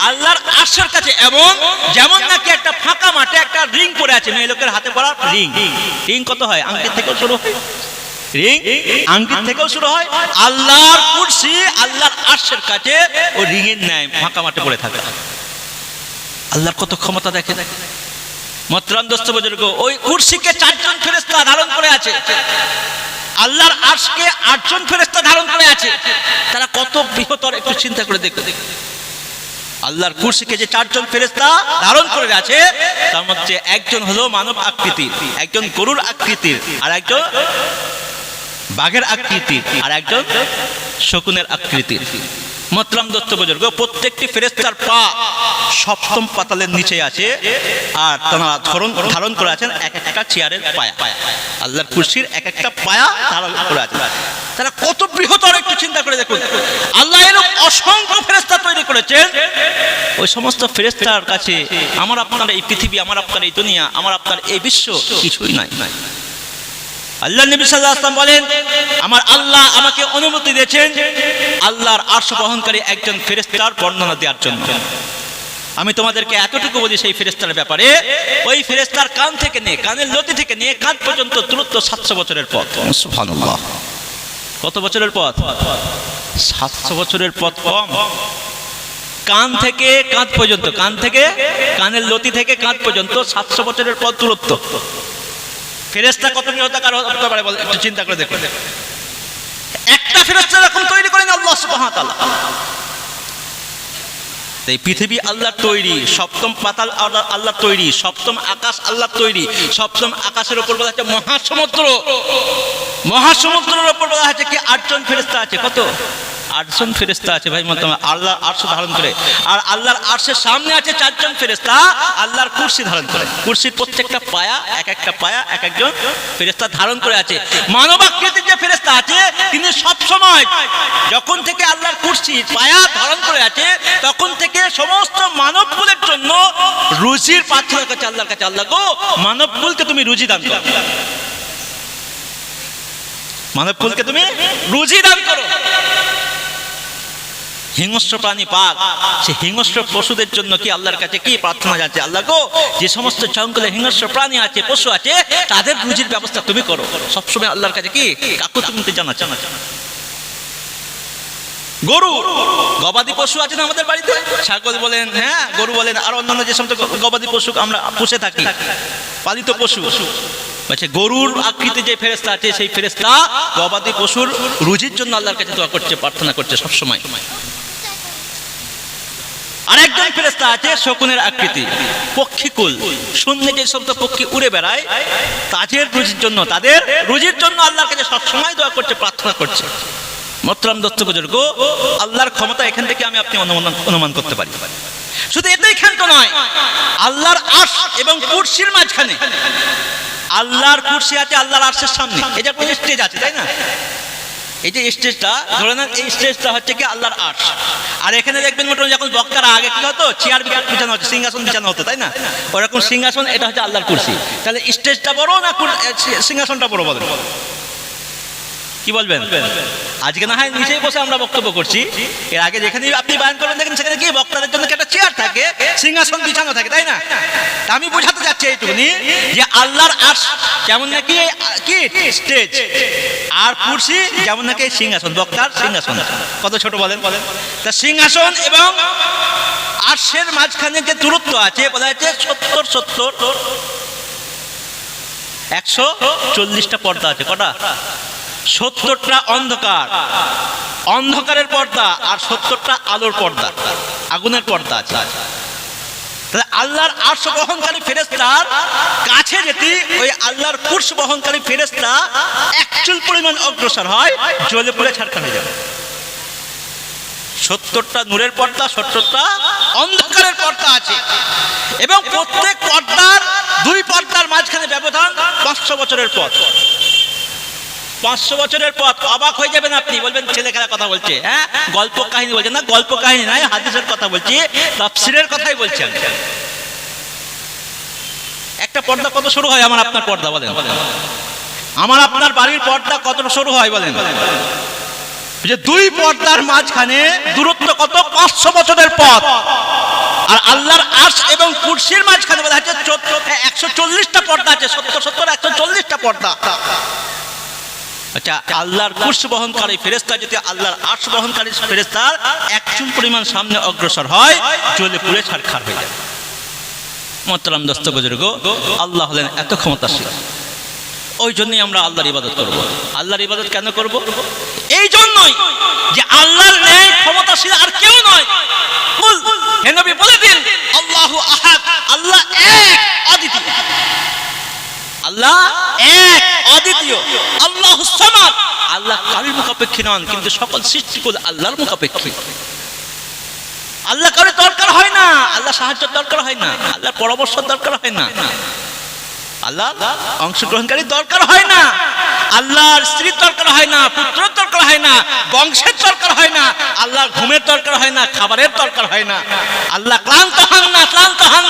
আল্লাহর আরশের কাছে। এবং যেমন নাকি একটা ফাঁকা মাঠে একটা রিং পড়ে আছে, মেয়ে লোকের হাতে পড়া রিং। রিং কত হয়? আংটির থেকেও শুরু হয়। রিং আংটির থেকেও শুরু হয়। আল্লাহর কুরসি আল্লাহর আরশের কাছে ওই রিং এর ন্যায় ফাঁকা মাঠে পড়ে থাকে। আল্লাহর কত ক্ষমতা দেখে। মুহতারাম দোস্ত বুজুর্গ, ওই কুরসিকে 4 জন ফেরেশতা ধারণ করে আছে। আল্লাহর আরশকে 8 জন ফেরেশতা ধারণ করে আছে। তারা কত বৃহত্তর একটু চিন্তা করে দেখুন। আল্লাহর কুরসিকে যে 4 জন ফেরেশতা ধারণ করে আছে, তার মধ্যে একজন হলো মানব আকৃতির, একজন গরুর আকৃতির, আর একজন বাঘের আকৃতির, আর একজন শকুনের আকৃতির। মুহতারাম দোস্ত বুজুর্গ, প্রত্যেকটি ফেরেশতার পা 7ম পাতালের নিচে আছে। আর তারা ধারণ করে আছেন এক একটা চেয়ারের পায়া। আল্লাহর কুরসির এক একটা পায়া ধারণ করে আছে। তারা কত বৃহত্তর একটু চিন্তা করে দেখুন। আল্লাহ এরকম অসংখ্য ফেরেশতা তৈরি করেছেন। ওই সমস্ত ফেরেশতার কাছে আমার আপনার এই পৃথিবী, আমার আপনার এই দুনিয়া, আমার আপনার এই বিশ্ব কিছুই নাই। আল্লাহ নবী সাল্লাল্লাহু আলাইহি ওয়াসাল্লাম বলেন, আমার আল্লাহ আমাকে অনুমতি দিয়েছেন আল্লাহর আরশ বহনকারী একজন ফেরেশতার বর্ণনা দেওয়ার জন্য। আমি তোমাদেরকে এতটুকু বলি সেই ফেরেশতার ব্যাপারে, ওই ফেরেশতার কান থেকে নিয়ে, কানের লতি থেকে নিয়ে কাঁধ পর্যন্ত দূরত্ব 700 বছরের পথ। সুবহানাল্লাহ। কত বছরের পথ? 700 বছরের পথ কম। কান থেকে কাঁধ পর্যন্ত, কান থেকে কানের লতি থেকে কাঁধ পর্যন্ত 700 বছরের পথ দূরত্ব। ফেরেশতা কত বৃহদাকার হতে পারে বল, একটু চিন্তা করে দেখুন। একটা ফেরেশতা এরকম তৈরি করেন আল্লাহ সুবহানাহু ওয়া তাআলা। এই পৃথিবী আল্লাহর তৈরি, সপ্তম পাতাল আল্লাহর তৈরি, সপ্তম আকাশ আল্লাহর তৈরি, সপ্তম আকাশের উপর বলা হচ্ছে মহাসমুদ্র, মহাসমুদ্রের উপর বলা হচ্ছে কি 8 জন ফেরেশতা আছে। কত? 8 জন ফেরেশতা আছে ভাই মত আল্লাহর আরশ ধারণ করে। আর আল্লাহর আরশের সামনে আছে 4 জন ফেরেশতা আল্লাহর কুরসি ধারণ করে। কুরসির প্রত্যেকটা পায়া এক একটা পায়া এক একজন ফেরেশতা ধারণ করে আছে। মানব আকৃতির যে ফেরেশতা আছে তিনি সব সময় যখন থেকে আল্লাহর কুরসি পায়া ধারণ করে আছে তখন থেকে সমস্ত মানবকুলের জন্য রুজির প্রার্থনা করছে আল্লাহর কাছে, আল্লাহ গো মানবকুলকে তুমি রুজি দান করো, মানবকুলকে তুমি রুজি দান করো। হিংস্র প্রাণী পাক, সে হিংস্র পশুদের জন্য কি আল্লাহর কাছে কি প্রার্থনা যাচ্ছে, আল্লাহ গো যে সমস্ত জঙ্গলে হিংস্র প্রাণী আছে পশু আছে তাদের রুজির ব্যবস্থা তুমি করো। সবসময় আল্লাহর কাছে কি কাকুতি জানাচ্ছ। গরু গবাদি পশু আছে না আমাদের বাড়িতে, ছাগল বলেন, হ্যাঁ গরু বলেন, আর অন্যান্য যে সমস্ত গবাদি পশু আমরা পুষে থাকি, পালিত পশু, বলছে গরুর আকৃতি যে ফেরেশতা আছে সেই ফেরেশতা গবাদি পশুর রুজির জন্য আল্লাহর কাছে দোয়া করছে, প্রার্থনা করছে সব সময়। আর একজন ফেরেশতা আছে শকুনের আকৃতি, পক্ষীকুল, শূন্যে যে সমস্ত পক্ষী উড়ে বেড়ায় তাদের রুজির জন্য, তাদের রুজির জন্য আল্লাহর কাছে সব সময় দোয়া করছে, প্রার্থনা করছে। মোহতারাম দোস্ত বুজুর্গ, আল্লাহর ক্ষমতা এখান থেকে আমি আপনি অনুমান করতে পারি। শুধু এটাই ক্ষান্ত নয়, আল্লাহর আরশ এবং কুরসির মাঝখানে আল্লাহর কুরসি আছে আল্লাহর আরশের সামনে, এটা কোন স্টেজ আছে তাই না? এই যে স্টেজটা ধরে নেন, এই স্টেজটা হচ্ছে কি আল্লাহর আরশ। আর এখানে দেখবেন মোটামুটি যখন বক্তারা আগে কি হতো চেয়ার বিছানো হতো, সিংহাসন বিছানো হতো তাই না? ওরকম সিংহাসন, এটা হচ্ছে আল্লাহর কুরসি। তাহলে স্টেজটা বড় না সিংহাসনটা বড় বলেন? কি বলবেন? আজকে না হয় নিচেই বসে আমরা বক্তব্য করছি, এর আগে যেখানে আপনি বয়ান করবেন দেখেন সেখানে কি বক্তাদের জন্য একটা চেয়ার থাকে, সিংহাসন বিছানো থাকে তাই না? আমি বোঝাতে যাচ্ছি এইটুকুনি যে আল্লাহর আরশ যেমন নাকি কি স্টেজ, আর কুরসি যেমন নাকি সিংহাসন, বক্তার সিংহাসন। কত ছোট বলেন? তা সিংহাসন এবং আরশের মাঝখানে যে দূরত্ব আছে বলা হচ্ছে 140টা পর্দা আছে। কটা? 70টা অন্ধকার, অন্ধকারের পর্দা, আর 70টা আলোর পর্দা, আগুনের পর্দা আছে। তাহলে আল্লাহর আরশ বহনকারী ফেরেশতার কাছে যেতে ওই আল্লাহর কুরস বহনকারী ফেরেশতা এক চুল পরিমাণ অগ্রসর হয়, জ্বলে পুড়ে ছারখার হয়ে যাবে। 70টা নূরের পর্দা, 70টা অন্ধকারের পর্দা আছে, এবং প্রত্যেক পর্দার 2 পর্দার মাঝখানে ব্যবধান 500 বছরের পথ। 500 বছরের পথ। অবাক হয়ে যাবেন আপনি, বলবেন ছেলে খেলা কথা বলছে, হ্যাঁ গল্প কাহিনী বলছে। না, গল্প কাহিনী নয়, হাদিসের কথা বলছি, তাফসীরের কথাই বলছেন। একটা পর্দা কত সরু হয় আমার আপনার পর্দা বলেন? আমার আপনার বাড়ির পর্দা কত সরু হয় বলেন? যে 2 পর্দার মাঝখানে দূরত্ব কত? 500 বছরের পথ। আর আল্লাহর আরশ এবং কুরসির মাঝখানে বলা হচ্ছে 140টা পর্দা আছে। 140টা পর্দা। আচ্ছা, আল্লাহর কুরসি বহনকারী ফেরেশতা যদি আল্লাহর আরশ বহনকারী ফেরেশতার এক চুল পরিমাণ সামনে অগ্রসর হয়, জ্বলে পুড়ে ছারখার হয়ে যায়। মোহতারাম দোস্ত বুজুর্গ, আল্লাহ হলেন এত ক্ষমতাশীল। ওই জন্যই আমরা আল্লাহর ইবাদত করব। আল্লাহর ইবাদত কেন করব? এই জন্যই যে আল্লাহর ন্যায় ক্ষমতাশীল আর কেউ নয়। হে নবী বলে দিন, আল্লাহু আহাদ, আল্লাহ এক অদ্বিতীয়। আল্লাহ এক অদ্বিতীয়। আল্লাহু সামাদ, আল্লাহ কারোর মুখাপেক্ষী নন, কিন্তু সকল সৃষ্টিকুল আল্লাহর মুখাপেক্ষী। আল্লাহ কারোর দরকার হয় না, আল্লাহ সাহায্যের দরকার হয় না, আল্লাহ পরামর্শ দরকার হয় না, আল্লাহ অংশগ্রহণকারী দরকার হয় না, আল্লাহর স্ত্রীর দরকার হয় না, পুত্রের দরকার হয় না, বংশের দরকার হয় না, আল্লাহর ঘুমের দরকার হয় না, খাবারের দরকার হয় না, আল্লাহ ক্লান্ত হন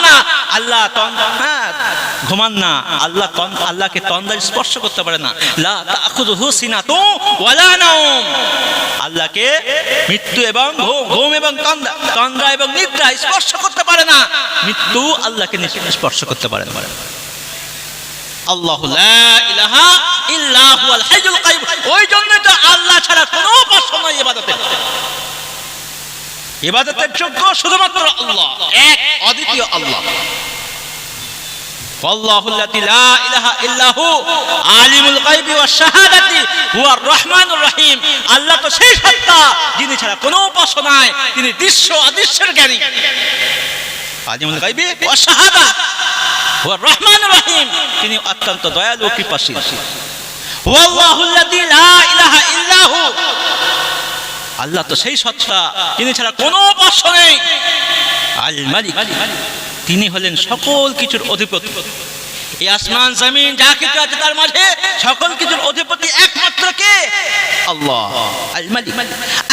না, আল্লাহ ঘুমান না, আল্লাহকে তন্দ্রা স্পর্শ করতে পারে না। লা তাখুযুহু সিনাতুন ওয়ালা নাওম, আল্লাহকে মৃত্যু এবং ঘুম এবং তন্দ্রা এবং নিদ্রা স্পর্শ করতে পারে না। মৃত্যু আল্লাহকে স্পর্শ করতে পারে না। আল্লাহু লা ইলাহা ইল্লা হুয়াল হাইয়ুল কাইয়ুম। ওই জন্য তো আল্লাহ ছাড়া কোনো উপাস্য নয় ইবাদতের। ইবাদতের যোগ্য শুধুমাত্র আল্লাহ, এক অদ্বিতীয় আল্লাহ। ওয়াল্লাহুল্লাযী লা ইলাহা ইল্লাহু আলিমুল গায়বি ওয়াশ শাহাদাতি হুয়ার রহমানুর রহিম। আল্লাহ তো সেই সত্তা যিনি ছাড়া কোনো উপাস্য নাই, তিনি দৃশ্য অদৃশ্যের জ্ঞানী। আলিমুল গায়বি ওয়াশ শাহাদা হুয়ার রহমানুর রহিম, তিনি অত্যন্ত দয়ালু ও কৃপাশীল। ওয়াল্লাহুল্লাযী লা ইলাহা ইল্লাহু, আল্লাহ তো সেই সত্তা যিনি ছাড়া কোনো উপাস্য নেই। আল মালিক, তিনি হলেন সকল কিছুর অধিপতি। এই আসমান জমিন যা কিছু আছে তার মাঝে সকল কিছুর অধিপতি একমাত্র কে? আল্লাহ। আল মালিক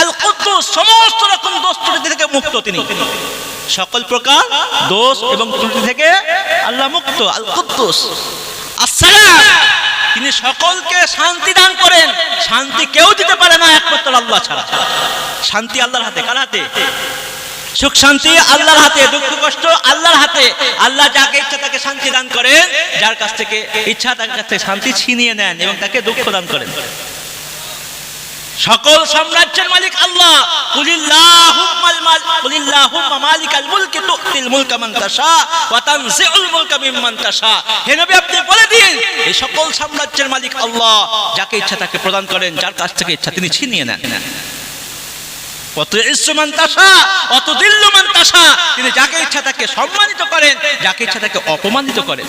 আল কুদ্দুস, সমস্ত রকম দোষ ত্রুটি থেকে মুক্ত তিনি, সকল প্রকার দোষ এবং ত্রুটি থেকে আল্লাহ মুক্ত। আল কুদ্দুস। আসসালাম, তিনি সকলকে শান্তি দান করেন। শান্তি কেউ দিতে পারে না একমাত্র আল্লাহ ছাড়া। শান্তি আল্লাহর হাতে। কার হাতে? সুখ শান্তি আল্লাহর হাতে, দুঃখ কষ্ট আল্লাহর হাতে। আল্লাহ যাকে ইচ্ছা তাকে শান্তি দান করেন, যার কাছ থেকে ইচ্ছা তার কাছ থেকে শান্তি ছিনিয়ে নেন এবং তাকে দুঃখ দান করেন। সকল সাম্রাজ্যের মালিক আল্লাহ। কুলিল্লাহুম্মা মালিকাল মুলকি তুতিল মুলকা মান তাশা ওয়া তানজিউল মুলকা মিম্মান তাশা। হে নবী, আপনি বলে দিন এই সকল সাম্রাজ্যের মালিক আল্লাহ, যাকে ইচ্ছা তাকে প্রদান করেন, যার কাছ থেকে ইচ্ছা তিনি ছিনিয়ে নেন। তিনি যাকে ইচ্ছা তাকে সম্মানিত করেন, যাকে ইচ্ছা তাকে অপমানিত করেন।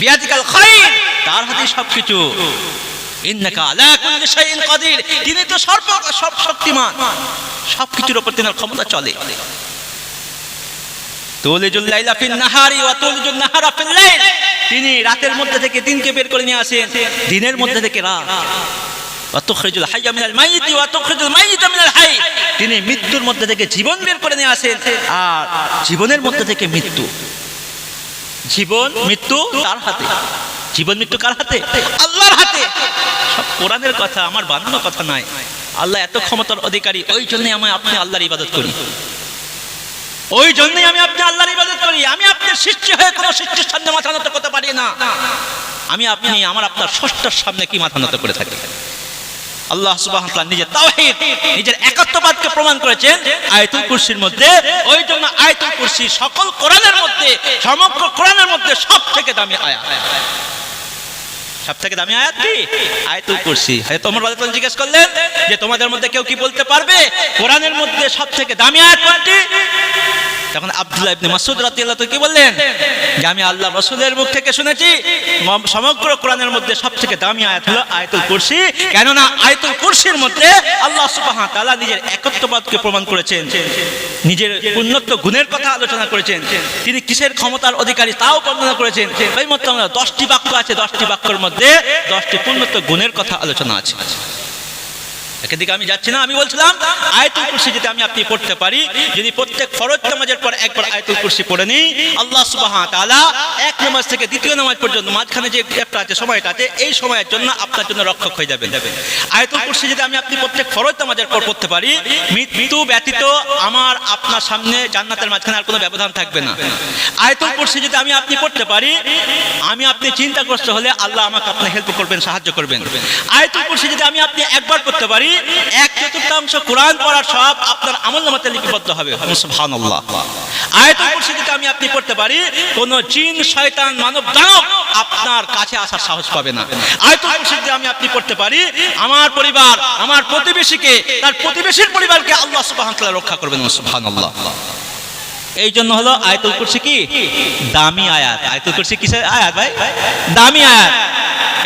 বিয়াদিকাল খায়র, তার হাতে সবকিছু। ইন্নাকা আলা কুল্লি শাইইন কাদির, তিনি তো সর্ব শক্তিমান, সবকিছুর উপর তিনার ক্ষমতা চলে। তুলিজুল লাইলা ফিন নাহারি ওয়া তুলিজুন নাহারা ফিল লাইল, তিনি রাতের মধ্যে থেকে দিনকে বের করে নিয়ে আসেন, দিনের মধ্যে থেকে রাত। ওয়াতুখরিজুল হাইয়া মিনাল মাইয়িতি ওয়া তুখরিজুল মাইয়িতা মিনাল হাই, তিনি মৃত্যুর মধ্যে থেকে জীবন বের করে নিয়ে আসেন আর জীবনের মধ্যে থেকে মৃত্যু। জীবন মৃত্যু তার হাতে। জীবন মৃত্যু কার হাতে? আল্লাহর হাতে। সব কোরআনের কথা, আমার বানানো কথা নয়। আল্লাহ এত ক্ষমতার অধিকারী, ওই জন্যই আমি আপনি আল্লাহর ইবাদত করি। ওই জন্যই আমি আপনি আল্লাহর ইবাদত করি। আমি আপনার সৃষ্টি হয়ে কোনো সৃষ্টির সামনে মাথা নত করতে পারি না। আমি আপনি আমার আপনার স্রষ্টার সামনে কি মাথা নত করে থাকি? আল্লাহ সুবহানাহু ওয়া তাআলা নিজের তাওহীদ, নিজের একাত্মবাদকে প্রমাণ করেছেন আয়াতুল কুরসির মধ্যে। ওই জন্য আয়াতুল কুরসি সকল কোরআনের মধ্যে, সমগ্র কোরআনের মধ্যে সবথেকে দামি আয়াত। সবথেকে দামি আয়াত কি? আয়াতুল কুরসি। হয়তো ওমর রাদিয়াল্লাহু আনহু জিজ্ঞেস করলেন যে তোমাদের মধ্যে কেউ কি বলতে পারবে কোরআনের মধ্যে সবথেকে দামি আয়াত কোনটি? তখন আব্দুল্লাহ ইবনে মাসউদ রাদিয়াল্লাহু তাআলা কি বললেন যে আমি আল্লাহ রাসূলের মুখ থেকে শুনেছি সমগ্র কোরআনের মধ্যে সবথেকে দামি আয়াত হলো আয়াতুল কুরসি। কেননা আয়াতুল কুরসির মধ্যে আল্লাহ সুবহানাহু ওয়া তাআলা নিজের একত্ববাদকে প্রমাণ করেছেন, নিজের উন্নত গুণের কথা আলোচনা করেছেন, তিনি কিসের ক্ষমতার অধিকারী তাও বর্ণনা করেছেন। এই মত 10টি বাক্য আছে, 10টি বাক্যের মধ্যে 10টি উন্নত গুণের কথা আলোচনা আছে। এদিকে আমি যাচ্ছি না, আমি বলছিলাম আয়াতুল কুরসি যদি আমি আপনি পড়তে পারি, যদি প্রত্যেক ফরজ নামাজের পর একবার আয়াতুল কুরসি পড়ে নিই, আল্লাহ সুবহানাহু ওয়া তাআলা এক নামাজ থেকে দ্বিতীয় নামাজ পর্যন্ত মাঝখানে যে গ্যাপটা আছে, সময়টা আছে, এই সময়ের জন্য আপনার জন্য রক্ষক হয়ে যাবেন। আয়াতুল কুরসি যদি আমি আপনি প্রত্যেক ফরজ নামাজের পর পড়তে পারি, মৃত্যু ব্যতীত আমার আপনার সামনে জান্নাতের মাঝখানে আর কোনো ব্যবধান থাকবে না। আয়াতুল কুরসি যদি আমি আপনি পড়তে পারি, আমি আপনি চিন্তাগ্রস্ত হলে আল্লাহ আমাকে আপনি হেল্প করবেন, সাহায্য করবেন। আয়াতুল কুরসি যদি আমি আপনি একবার পড়তে পারি, 1/4 কোরআন পড়ার সব আপনার আমলনামাতে লিপিবদ্ধ হবে। সুবহানাল্লাহ। আয়াতুল কুরসি যদি আমি আপনি পড়তে পারি, কোন জিন শয়তান মানব দানব আপনার কাছে আসার সাহস পাবে না। আয়াতুল কুরসি যদি আমি আপনি পড়তে পারি, আমার পরিবার, আমার প্রতিবেশীকে, তার প্রতিবেশীর পরিবারকে আল্লাহ সুবহানাহু ওয়া তাআলা রক্ষা করবেন। সুবহানাল্লাহ। এই জন্য হলো আয়াতুল কুরসি কি দামি আয়াত। আয়াতুল কুরসি কিসের আয়াত ভাই? দামি আয়াত।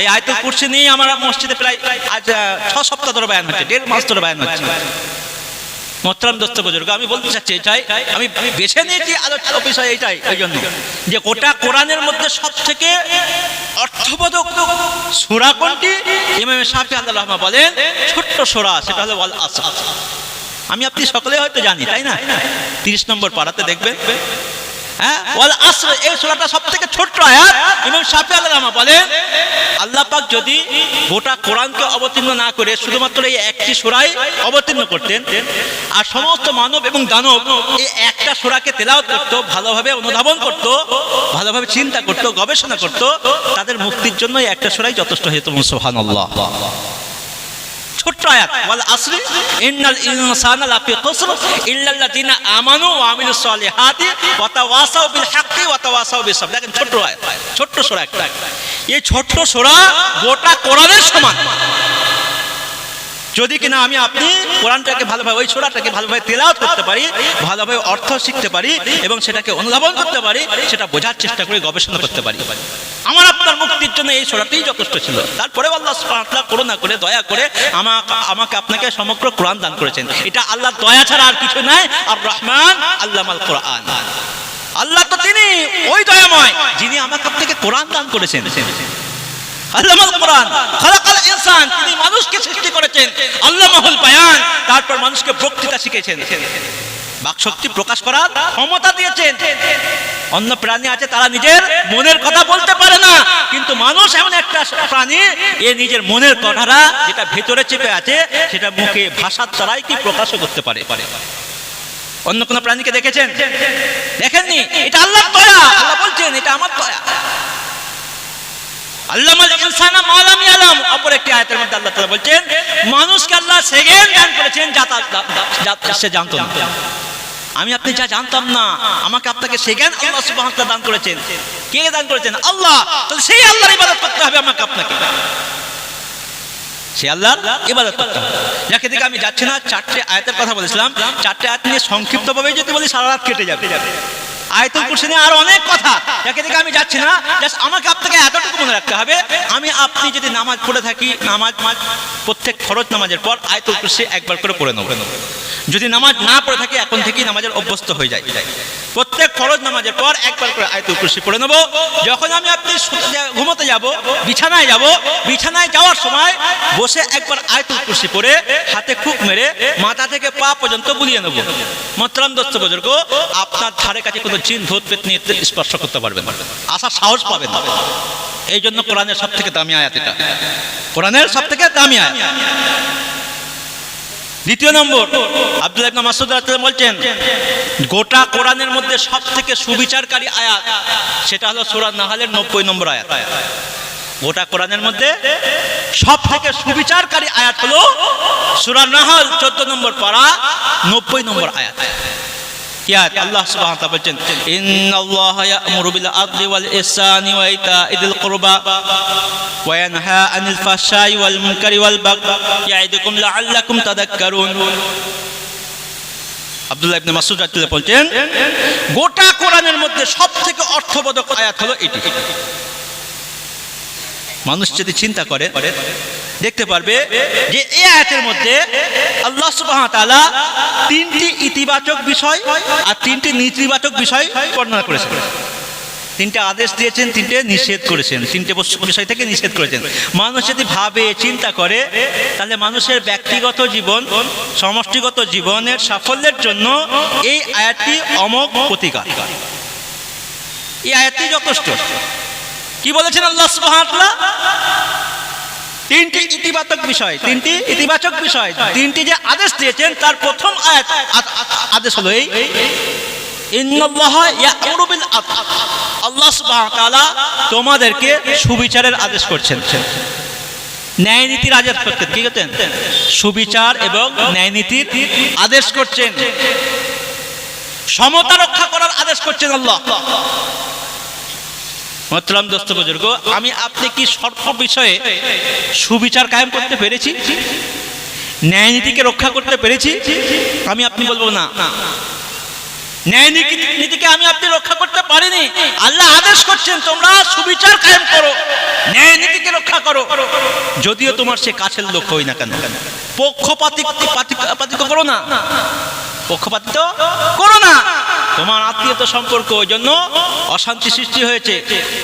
এই আয়াতুল কুরসি নিয়ে আমার মসজিদে প্রায় আজ 6 সপ্তাহ ধরে বয়ান হচ্ছে, 1.5 মাস ধরে বয়ান হচ্ছে। মোহতারাম দোস্ত বুজুর্গ, আমি বলতে চাচ্ছি এটাই, আমি বেছে নিয়েছি আলোচনার বিষয় এইটাই, এই জন্য যে গোটা কোরআনের মধ্যে সবথেকে অর্থবোধক সূরা কোনটি? ইমাম শাফিঈ আল্লাহ রাহমাহ বলেন ছোট্ট সূরা, সেটা হলো ওয়াল আসর। আমি আপনি সকলে হয়তো জানি, তাই না? 30 নম্বর পারাতে দেখবেন, হ্যাঁ, ওয়াল আসর, এই সূরাটা সবথেকে ছোট্ট আয়াত। ইমাম শাফিঈ আলাইহিস রাহমাহ বলেন আল্লাহ পাক যদি গোটা কোরআনকে অবতীর্ণ না করে শুধুমাত্র এই একটি সূরায় অবতীর্ণ করতেন, আর সমস্ত মানব এবং দানব এই একটা সূরাকে তেলাওয়াত করত, ভালোভাবে অনুধাবন করত, ভালোভাবে চিন্তা করত, গবেষণা করত, তাদের মুক্তির জন্য এই একটা সূরাই যথেষ্ট হতো। সুবহানাল্লাহ। ছোট্ট আয়াত, ওয়াল আসরি ইন্নাল ইনসানা লাফি খুসর ইল্লাল্লাযিনা আমানু ওয়া আমিলুস সালিহাতি ওয়া তাওয়াসাউ বিল হাক্কি ওয়া তাওয়াসাউ বিস সাবর। দেখেন ছোট্ট আয়াত, ছোট্ট সূরা একটা। এই ছোট্ট সূরা গোটা কোরআনের সমান। যদি কিনা আমি আপনি কোরআনটাকে ভালোভাবে, ওই সূরাটাকে ভালোভাবে তেলাওয়াত করতে পারি, ভালোভাবে অর্থ শিখতে পারি এবং সেটাকে অনুধাবন করতে পারি, সেটা বোঝার চেষ্টা করে গবেষণা করতে পারি, আমার আপনার মুক্তির জন্য এই সূরাটাই যথেষ্ট ছিল। তারপরে আল্লাহ সুবহানাহু ওয়া তাআলা করুণা করে, দয়া করে আমাকে আপনাকে সমগ্র কোরআন দান করেছেন। এটা আল্লাহর দয়া ছাড়া আর কিছু নাই। আর রহমান আল্লামাল কোরআন, আল্লাহ তো তিনি ওই দয়াময় যিনি আমাকে আপনাকে কোরআন দান করেছেন। আল্লামাল কোরআন খালাকাল ইনসান, তিনি মানুষকে সৃষ্টি করেছেন। আল্লামাহুল বায়ান, তারপর মানুষকে বক্তৃতা শিখিয়েছেন, বাকশক্তি প্রকাশ করার ক্ষমতা দিয়েছেন। অন্য প্রাণী আছে তারা নিজের মনের কথা বলতে পারে না, কিন্তু মানুষ এমন একটা প্রাণী, এ নিজের মনের কথাটা যেটা ভেতরে চেপে আছে সেটা মুখে ভাষার দ্বারাই কি প্রকাশ করতে পারে। অন্য কোন প্রাণীকে দেখেছেন? দেখেননি। এটা আল্লাহর দয়া। আল্লাহ বলছেন এটা আমার দয়া। আল্লামাল ইনসানা মা লাম ইয়ালাম, অপর একটি আয়াতের মধ্যে আল্লাহ তাআলা বলছেন মানুষকে আল্লাহ সেকেন্ড দান করেছেন যা সে জানতো না। আমি আপনি যা জানতাম না, আমাকে আপনাকে সেকেন্ড আল্লাহ সুবহানাহু ওয়া তাআলা দান করেছেন। কে দান করেছেন? আল্লাহ। তাহলে সেই আল্লাহর ইবাদত করতে হবে আমাকে আপনাকে, সেই আল্লাহর ইবাদত করতে হবে। যাকে দিকে আমি যাচ্ছি না, চারটে আয়াতের কথা বলেছিলাম। চারটে আয়াত নিয়ে সংক্ষিপ্তভাবে যদি বলি সারা রাত কেটে যাবে। আয়াতুল কুরসি নিয়ে আরো অনেক কথা, যাকে দিকে আমি যাচ্ছি না। জাস্ট আমাকে আপনাকে এতটুকু মনে রাখতে হবে, আমি আপনি যদি নামাজ পড়ে থাকি, প্রত্যেক ফরজ নামাজের পর আয়াতুল কুরসি একবার করে পড়ে নেব। যদি নামাজ না পড়ে থাকি, এখন থেকেই নামাজের অভ্যস্ত হয়ে যায়, প্রত্যেক ফরজ নামাজের পর একবার করে আয়াতুল কুরসি পড়ে নেব। যখন আমি আপনি ঘুমোতে যাব, বিছানায় যাব, বিছানায় যাওয়ার সময় বসে একবার আয়াতুল কুরসি পড়ে হাতে খুব মেরে মাথা থেকে পা পর্যন্ত বুলিয়ে নেব। মোহতারাম দোস্ত বুজুর্গ, আপনার ধারে কাছে কোনো জিন ভূত পেত নিয়ে স্পর্শ করতে পারবেন, আসার সাহস পাবেন না। এই জন্য কোরআনের সব থেকে দামি আয়াত এটা, কোরআনের সব থেকে দামি আয়াত। দ্বিতীয় নম্বর, আব্দুল্লাহ ইবনে মাসউদ রাদিয়াল্লাহু আনহু বলছেন গোটা কোরআনের মধ্যে সব থেকে সুবিচারকারী আয়াত সেটা হলো সূরা নাহলের 90 নম্বর আয়াত। গোটা কোরআনের মধ্যে সব থেকে সুবিচারকারী আয়াত হলো সূরা নাহল 14 নম্বর পারা 90 নম্বর আয়াত। আল্লাহ সুবহানাহু ওয়া তাআলা বলেন ইন্নাল্লাহা ইয়া'মুরু বিল আদলি ওয়াল ইহসানি ওয়া ইতা'ইল কুরবা ওয়া ইয়ানহা আনিল ফাহশাই ওয়াল মুনকারি ওয়াল বাগই ইয়া'iদুকুম লা'আল্লাকুম তাযাক্কারুন। আব্দুল্লাহ ইবনে মাসউদ রাদিয়াল্লাহু আনহু বলেন গোটা কোরআনের মধ্যে সবথেকে অর্থবোধক আয়াত হলো এটি। মানুষ যদি চিন্তা করে দেখতে পারবে যে এই আয়াতের মধ্যে আল্লাহ সুবহানাহু ওয়া তাআলা তিনটি ইতিবাচক বিষয় আর তিনটি নেতিবাচক বিষয় বর্ণনা করেছেন। তিনটে আদেশ দিয়েছেন, তিনটে নিষেধ করেছেন, তিনটে বিষয় থেকে নিষেধ করেছেন। মানুষ যদি ভাবে চিন্তা করে তাহলে মানুষের ব্যক্তিগত জীবন, সমষ্টিগত জীবনের সাফল্যের জন্য এই আয়াতটি অমোঘ প্রতিকার। এই আয়াতটি যথেষ্ট। কি বলেছেন আল্লাহ সুবহানাহু ওয়া তাআলা? তিনটি ইতিবাচক বিষয়, তিনটি ইতিবাচক বিষয়, তিনটি যে আদেশ দিয়েছেন তার প্রথম আদেশ হলো এই ইন্নাল্লাহা ইয়া'মুরু বিল আদল। আল্লাহ সুবহানাহু ওয়া তাআলা তোমাদেরকে সুবিচারের আদেশ করছেন, ন্যায় নীতির আদেশ করছেন। কি করছেন? সুবিচার এবং ন্যায় নীতির আদেশ করছেন, সমতা রক্ষা করার আদেশ করছেন আল্লাহ। মোহতারাম দোস্ত বুজুর্গ, আমি আপনি কি সর্ব বিষয়ে সুবিচার কায়েম করতে পেরেছি? ন্যায় নীতিকে রক্ষা করতে পেরেছি? আমি আপনি বলবো না, ন্যায় নীতিকে আমি আপনি রক্ষা করতে পারিনি। আল্লাহ আদেশ করছেন তোমরা সুবিচার কায়েম করো, ন্যায় নীতিকে রক্ষা করো, যদিও তোমার সে কাছের লোক হই না কেন। পক্ষপাতিত্ব করো না, পক্ষপাতিত্ব করো না। তোমার আত্মীয় তো সম্পর্ক, ওই জন্য অশান্তি সৃষ্টি হয়েছে,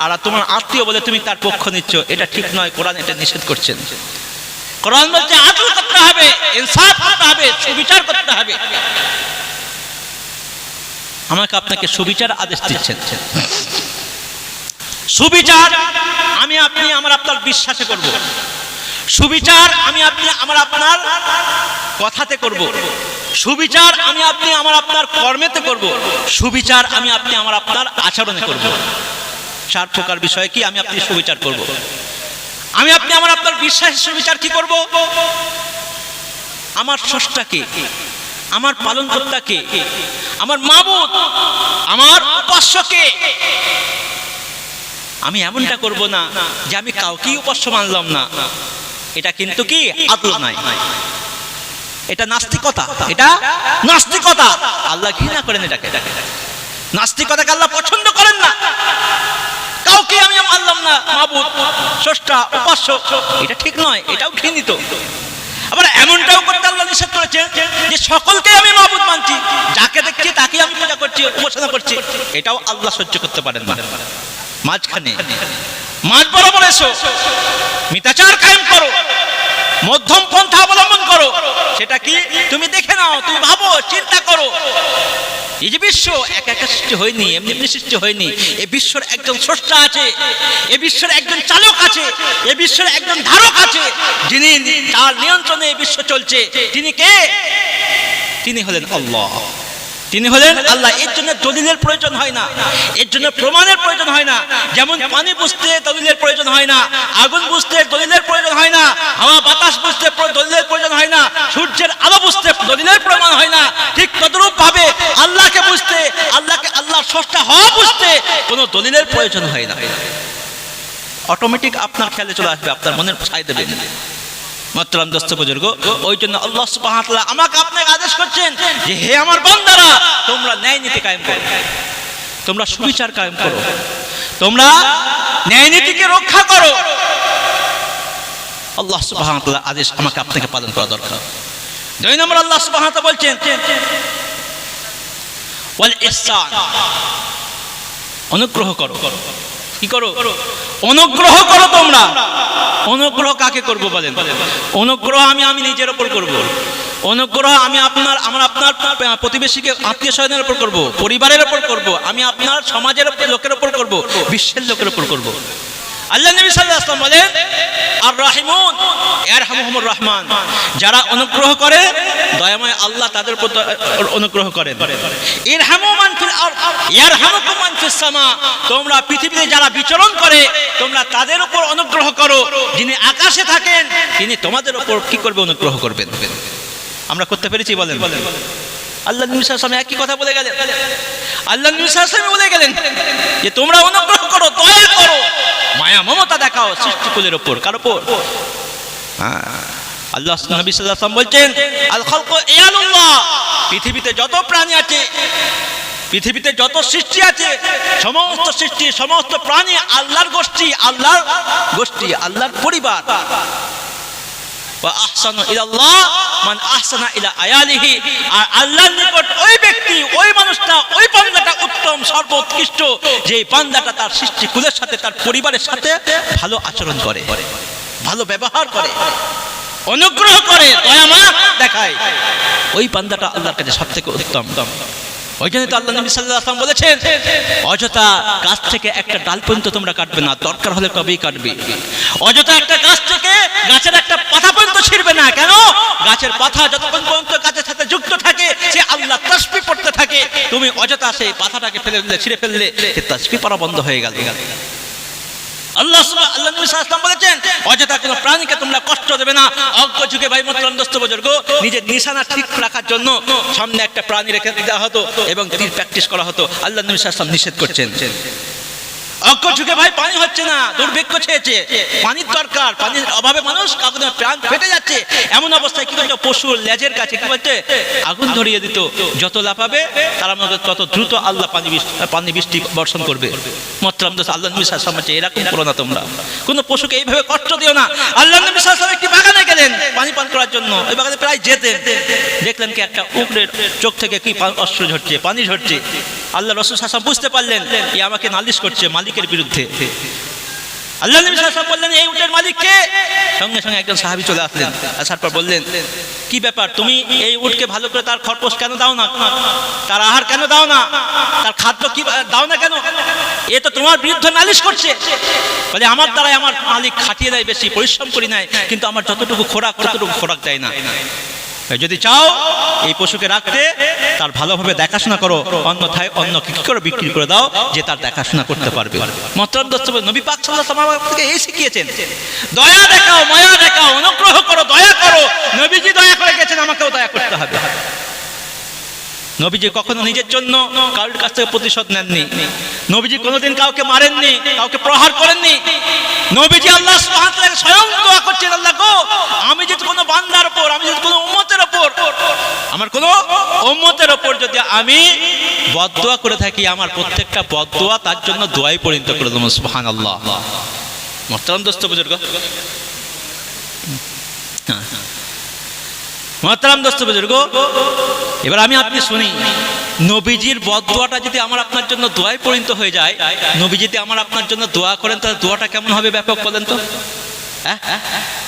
আর তোমার আত্মীয় বলে তুমি তার পক্ষ নিচ্ছ, এটা ঠিক নয়। কোরআন এটা নিষেধ করছেন। কোরআন বলছে আদল করতে হবে, ইনসাফ করতে হবে, সুবিচার করতে হবে। আমাকে আপনাকে সুবিচার আদেশ দিচ্ছেন। সুবিচার আমি আপনি আমার আপনার বিশ্বাসে করব, সুবিচার আমি আপনি আমার আপনার কথাতে করব, সুবিচার আমি আপনি আমার আপনার কর্মেতে করব, সুবিচার আমি আপনি আমার আপনার আচরণে করব। চার প্রকার বিষয় কি আমি আপনি সুবিচার করব। আমি আপনি আমার আপনার বিশ্বাসের সুবিচার কি করব? আমার স্রষ্টাকে, আমার পালনকর্তাকে, আমার মাবুদ, আমার উপাস্যকে। আমি এমনটা করব না যে আমি কাউকেই উপাস্য মানলাম না। এটা কিন্তু কি আদল নাই, এটা নাস্তিকতা, এটা নাস্তিকতা। আল্লাহ ঘৃণা করেন এটাকে, নাস্তিকতাকে আল্লাহ পছন্দ করেন না। কাউকে আমি মানলাম না মাবুদ, স্রষ্টা, উপাস্য, এটা ঠিক নয়, এটাও ঘৃণিত। আবার এমনটাও করতে আল্লাহ নিষেধ করেছেন যে সকলকে আমি মাবুদ মানছি, যাকে দেখছি তাকে আমি পূজা করছি, উপাসনা করছি, এটাও আল্লাহ সহ্য করতে পারেন না। মাঝখানে মাঝ বরাবর এসো, মিতাচার কায়েম করো, মধ্যম পন্থা অবলম্বন করো। সেটা কি তুমি দেখে নাও, তুমি ভাবো, চিন্তা করো। এই যে বিশ্ব একা একা সৃষ্টি হয়নি, এমনি এমনি সৃষ্টি হয়নি। এই বিশ্বের একজন স্রষ্টা আছে, এই বিশ্বের একজন চালক আছে, এই বিশ্বের একজন ধারক আছে, যিনি তার নিয়ন্ত্রণে এই বিশ্ব চলছে। তিনি কে? তিনি হলেন আল্লাহ, তিনি হলেন আল্লাহ। এর জন্য দলিলের প্রয়োজন হয় না, এর জন্য প্রমাণের প্রয়োজন হয় না। যেমন পানি বুঝতে দলিলের প্রয়োজন হয় না, আগুন বুঝতে দলিলের প্রয়োজন হয় না, হাওয়া বাতাস বুঝতে দলিলের প্রয়োজন হয় না, সূর্যের আলো বুঝতে দলিলের প্রমাণ হয় না। ঠিক তদ্রূপ ভাবে আল্লাহকে বুঝতে, আল্লাহকে আল্লাহর স্রষ্টা হওয়া বুঝতে কোনো দলিলের প্রয়োজন হয় না। অটোমেটিক আপনার খেয়ালে চলে আসবে, আপনার মনের ছাই দেবেন। মোহতারাম দোস্ত বুজুর্গ, ওই জন্য আল্লাহ সুবহানাহু ওয়া তাআলা আমাকে আপনাকে আদেশ করছেন যে হে আমার বান্দারা, তোমরা ন্যায় নীতি কায়েম করো, তোমরা সুবিচার কায়েম করো, তোমরা ন্যায় নীতিকে রক্ষা করো। আল্লাহ সুবহানাহু ওয়া তাআলা আদেশ আমাকে আপনাকে পালন করা দরকার। দুই নম্বর আল্লাহ সুবহানাহু ওয়া তাআলা বলছেন ওয়াল ইহসান, অনুগ্রহ করো। কি করো? অনুগ্রহ করো। তোমরা অনুগ্রহ কাকে করব বলেন? অনুগ্রহ আমি নিজের উপর করব, অনুগ্রহ আমার আপনার প্রতিবেশীকে, আত্মীয় স্বজনের উপর করব, পরিবারের উপর করব, আমি আপনার সমাজের লোকের উপর করব, বিশ্বের লোকের উপর করব। আল্লাহ নবী সাল্লাল্লাহু আলাইহি ওয়াসাল্লাম বলেন আর রাহিমুন ইয়ারহামুহুমুর রহমান, যারা অনুগ্রহ করে দয়াময় আল্লাহ তাদের উপর অনুগ্রহ করেন। ইরহামু মান ফিল আরদ ইয়ারহামুকুম মান ফিস সামা, তোমরা পৃথিবীতে যারা বিচরণ করে তোমরা তাদের উপর অনুগ্রহ করো, যিনি আকাশে থাকেন তিনি তোমাদের উপর কি করবে? অনুগ্রহ করবেন। আমরা করতে পেরেছি বলেন? আল্লাহ নবী সাল্লাল্লাহু আলাইহি ওয়াসাল্লাম একই কথা বলে গেলেন। আল্লাহ নবী সাল্লাল্লাহু আলাইহি ওয়াসাল্লাম বলে গেলেন যে তোমরা অনুগ্রহ করো, দয়া করো, মায়া মমতা দেখাও সৃষ্টিকুলের উপর। কার উপর? আল্লাহ নবী সাল্লাল্লাহু আলাইহি ওয়াসাল্লাম বলছেন আল খালকু ইয়ালুল্লাহ, পৃথিবীতে যত প্রাণী আছে, পৃথিবীতে যত সৃষ্টি আছে, সমস্ত সৃষ্টি, সমস্ত প্রাণী আল্লাহর গোষ্ঠী, আল্লাহর গোষ্ঠী, আল্লাহর পরিবার। ওয়া আহসানু ইলাল্লাহ মান আহসানা ইলা আয়ালিহি, আর আল্লাহর নিকট ওই ব্যক্তি, ওই মানুষটা, ওই বান্দাটা উত্তম, সর্বোৎকৃষ্ট যে বান্দাটা তার সৃষ্টিকুলের সাথে, তার পরিবারের সাথে ভালো আচরণ করে, ভালো ব্যবহার করে, অনুগ্রহ করে, দয়া মায়া দেখায়, ওই বান্দাটা আল্লাহর কাছে সবথেকে উত্তম। ওই জন্য তো আল্লাহ নবী সাল্লাল্লাহু আলাইহি ওয়াসাল্লাম বলেছেন অযথা গাছ থেকে একটা ডাল পর্যন্ত তোমরা কাটবে না, দরকার হলে কবেই কাটবে। অযথা একটা গাছ থেকে গাছের একটা পাতা পর্যন্ত ছিঁড়বে না। কেন? গাছের পাতা যতক্ষণ পর্যন্ত গাছের সাথে যুক্ত থাকে সে আল্লাহ তাসবিহ পড়তে থাকে। তুমি অযথা সেই পাতাটাকে ফেলে দিলে, ছিঁড়ে ফেললে, সে তাসবিহ পড়া বন্ধ হয়ে গেল। আল্লাহ নবী সাল্লাল্লাহু আলাইহি ওয়াসাল্লাম বলেছেন অযথা কোনো প্রাণীকে তোমরা কষ্ট দেবে না। অজ্ঞ যুগে ভাই মোহতারাম দোস্ত বুজুর্গ, নিজের নিশানা ঠিক রাখার জন্য সামনে একটা প্রাণী রেখে দেওয়া হতো এবং তীর প্র্যাকটিস করা হতো। আল্লাহ নবী সাল্লাল্লাহু আলাইহি ওয়াসাল্লাম নিষেধ করছেন। অজ্ঞ যুগে ভাই পানি হচ্ছে না, দুর্ভিক্ষ ছেয়েছে, পানির দরকার, পানির অভাবে মানুষ কাকুদের প্রাণ ফেটে যাচ্ছে। এমন অবস্থায় কি করতো? পশুর লেজের কাছে কি বলতে আগুন ধরিয়ে দিত। যত লাফাবে তার মধ্যে তত দ্রুত আল্লাহ পানি বৃষ্টি বর্ষণ করবে। মোহতারাম দোস্ত, আল্লাহ নবী সাল্লাল্লাহু আলাইহি ওয়াসাল্লাম এরকম করো না, তোমরা কোনো পশুকে এইভাবে কষ্ট দিও না। আল্লাহ নবী সাল্লাল্লাহু আলাইহি ওয়াসাল্লাম একটি বাগানে গেলেন পানি পান করার জন্য। ওই বাগানে প্রায় যেতেন, দেখলেন কি একটা উকড়ের চোখ থেকে কি অশ্রু ঝরছে, পানি ঝরছে। আল্লাহ রাসূল সাল্লাল্লাহু আলাইহি ওয়াসাল্লাম বুঝতে পারলেন এ আমাকে নালিশ করছে মালিকের বিরুদ্ধে। আল্লাহ নবী সাল্লাল্লাহু আলাইহি ওয়াসাল্লাম বললেন এই উটের মালিক কে? সঙ্গে সঙ্গে একজন সাহাবী চলে আসলেন, আসার পর বললেন কি ব্যাপার, তুমি এই উটকে ভালো করে তার খরপোশ কেন দাও না, তার আহার কেন দাও না, তার খাদ্য কি দাও না কেন? এ তো তোমার বিরুদ্ধে নালিশ করছে। বলে আমার দ্বারাই আমার মালিক খাটিয়ে দেয় বেশি, পরিশ্রম করি নাই, কিন্তু আমার যতটুকু খোরাক ততটুকু খোরাক দেয় না। যদি চাও এই পশুকে রাখতে, তার ভালোভাবে দেখাশোনা করো, অন্যথায় অন্যকে কি করে বিক্রি করে দাও যে তার দেখাশোনা করতে পারবে। মোহতরম দোস্ত, নবী পাক সাল্লাল্লাহু আলাইহি ওয়াসাল্লাম আমাদেরকে এই শিখিয়েছেন, দয়া দেখাও, মায়া দেখাও, অনুগ্রহ করো, দয়া করো। নবীজি দয়া করে গেছেন, আমাকেও দয়া করতে হবে। নবীজি কখনো নিজের জন্য কারোর কাছ থেকে প্রতিশোধ নেননি। নবীজি কোনোদিন কাউকে মারেননি, কাউকে প্রহার করেননি। নবীজি আল্লাহ সুবহানাহু ওয়া তাআলাকে স্বয়ং দোয়া করছেন, আল্লাহ গো, আমি যদি কোনো বান্দার উপর, আমি যদি কোনো উম্মতের উপর, আমার কোনো উম্মতের উপর যদি আমি বদদোয়া করে থাকি, আমার প্রত্যেকটা বদদোয়া তার জন্য দোয়াই পরিণত করে দেবো। সুবহানাল্লাহ। মুহতারাম দোস্ত বুজুর্গ, মুহতারাম দোস্ত বুজুর্গ, এবার আমি আপনি শুনি, নবীজির বদদোয়াটা যদি আমার আপনার জন্য দোয়ায় পরিণত হয়ে যায়, নবী যদি আমার আপনার জন্য দোয়া করেন, তাহলে দোয়াটা কেমন হবে ব্যাপক বলেন তো?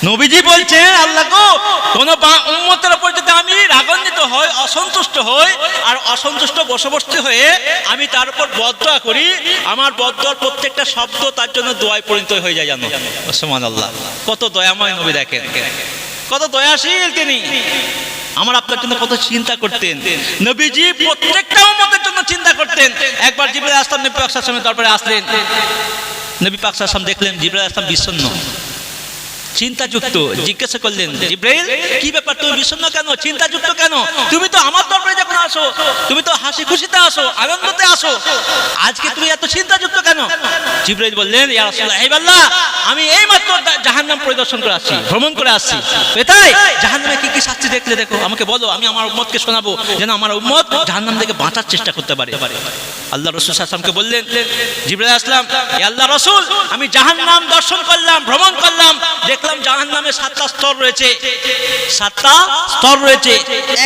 নবীজি বলছেন, আল্লাহ গো, কোন উম্মতের উপর যদি আমি রাগান্বিত হই, অসন্তুষ্ট হই, আর অসন্তুষ্ট বশবর্তী হয়ে আমি তার উপর বদদোয়া করি, আমার বদদোয়ার প্রত্যেকটা শব্দ তার জন্য দোয়ায় পরিণত হয়ে যায়। জানো সুবহানাল্লাহ, কত দয়াময় নবী, দেখেন কত দয়াশীল তিনি, আমার আপনার জন্য কত চিন্তা করতেন। নবীজি প্রত্যেকটা উম্মতের জন্য চিন্তা করতেন। একবার জিবরাইল আলাইহিস সালাম নবী পাক সাল্লাল্লাহু আলাইহি ওয়াসাল্লামের দরবারে আসলেন। নবী পাক সাল্লাল্লাহু আলাইহি ওয়াসাল্লাম দেখলেন জিবরাইল আলাইহিস সালাম বিষণ্ণ, চিন্তাযুক্ত। জিজ্ঞাসা করলেন, জিবরাইল কি ব্যাপার, তুমি বিষণ্ণ কেন, চিন্তাযুক্ত কেন? তুমি তো আমার দরবারে যখন আসো, তুমি তো হাসি খুশিতে আসো, আনন্দতে আসো, আজকে তুমি এত চিন্তাযুক্ত কেন? জিবরাইল বললেন, ইয়া রাসূলুল্লাহ, হে আল্লাহ, আমি এইমাত্র জাহান্নাম পরিদর্শন করে আসছি, ভ্রমণ করে আসছি। তাই জাহান্নামে কি কি শাস্তি দেখলে দেখো, আমাকে বলো, আমি আমার উম্মতকে শোনাবো, যেন আমার উম্মত জাহান্নাম থেকে বাঁচার চেষ্টা করতে পারে। আল্লাহ রাসূল সাল্লাল্লাহু আলাইহি ওয়াসাল্লামকে বললেন জিবরাইল আলাইহিস সালাম, হে আল্লাহ রাসূল, আমি জাহান্নাম দর্শন করলাম, ভ্রমণ করলাম, দেখলাম জাহান্নামে 7টা স্তর রয়েছে, 7টা স্তর রয়েছে।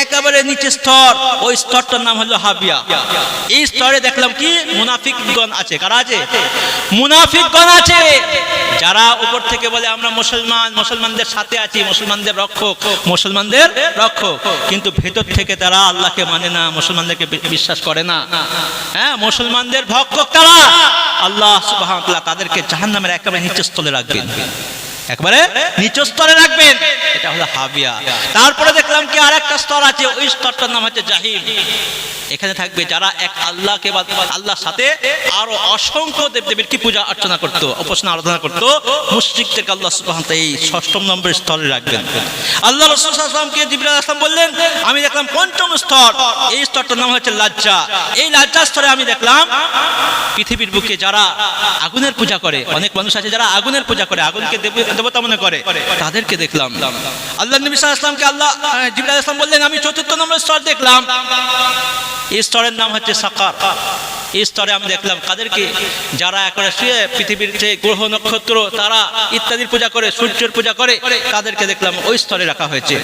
একেবারে নিচে স্তর, ওই স্তরটার নাম হলো হাবিয়া। এই স্তরে দেখলাম কি মুনাফিকগণ আছে। কারা আছে? মুনাফিকগণ আছে, যারা উপর থেকে বলে আমরা মুসলমান, মুসলমানদের সাথে আছি, মুসলমানদের রক্ষক, মুসলমানদের রক্ষক, কিন্তু ভেতর থেকে তারা আল্লাহকে মানে না, মুসলমানদেরকে বিশ্বাস করে না। হ্যাঁ, মুসলমানদের ভক্ষক তারা। আল্লাহ সুবহানাহু ওয়া তাআলা তাদেরকে জাহান্নামের একেবারে নিচের স্তরে রাখবেন, একবারে নিচু স্তরে রাখবেন। এটা হলো হাবিয়া। তারপরে দেখলাম কি আরেকটা স্তর আছে, ওই স্তরটার নাম হচ্ছে জাহিম। এখানে থাকবে যারা এক আল্লাহকে, আল্লাহর সাথে আরো অসংখ্য দেবদেবীর কি পূজা অর্চনা করত, উপাসনা আরাধনা করত, মুশরিকদেরকে আল্লাহ সুবহানাহু ওয়া তাআলা এই 6ম নম্বরের স্তরে রাখবেন। আল্লাহ রাসূল সাল্লাল্লাহু আলাইহি ওয়াসাল্লামকে জিবরাইল আলাইহিস সালাম বললেন, আমি দেখলাম 5ম স্তর, এই স্তরটার নাম হচ্ছে লজ্জা। এই লজ্জা স্তরে আমি দেখলাম পৃথিবীর বুকে যারা আগুনের পূজা করে, অনেক মানুষ আছে যারা আগুনের পূজা করে, আগুনকে দেবতা মনে করে, তাদেরকে দেখলাম। আল্লাহ নবী সাল্লাল্লাহু আলাইহি ওয়াসাল্লামকে জিবরাইল আলাইহিস সালাম বললেন, আমি 4র্থ নম্বর স্তর দেখলাম, এই স্তরের নাম হচ্ছে সাকার। এই স্তরে আমি দেখলাম কাদেরকে, যারা একবারে শুয়ে পৃথিবীর যে গ্রহ নক্ষত্র তারা ইত্যাদির পূজা করে, সূর্যের পূজা করে, তাদেরকে দেখলাম ওই স্তরে রাখা হয়েছে।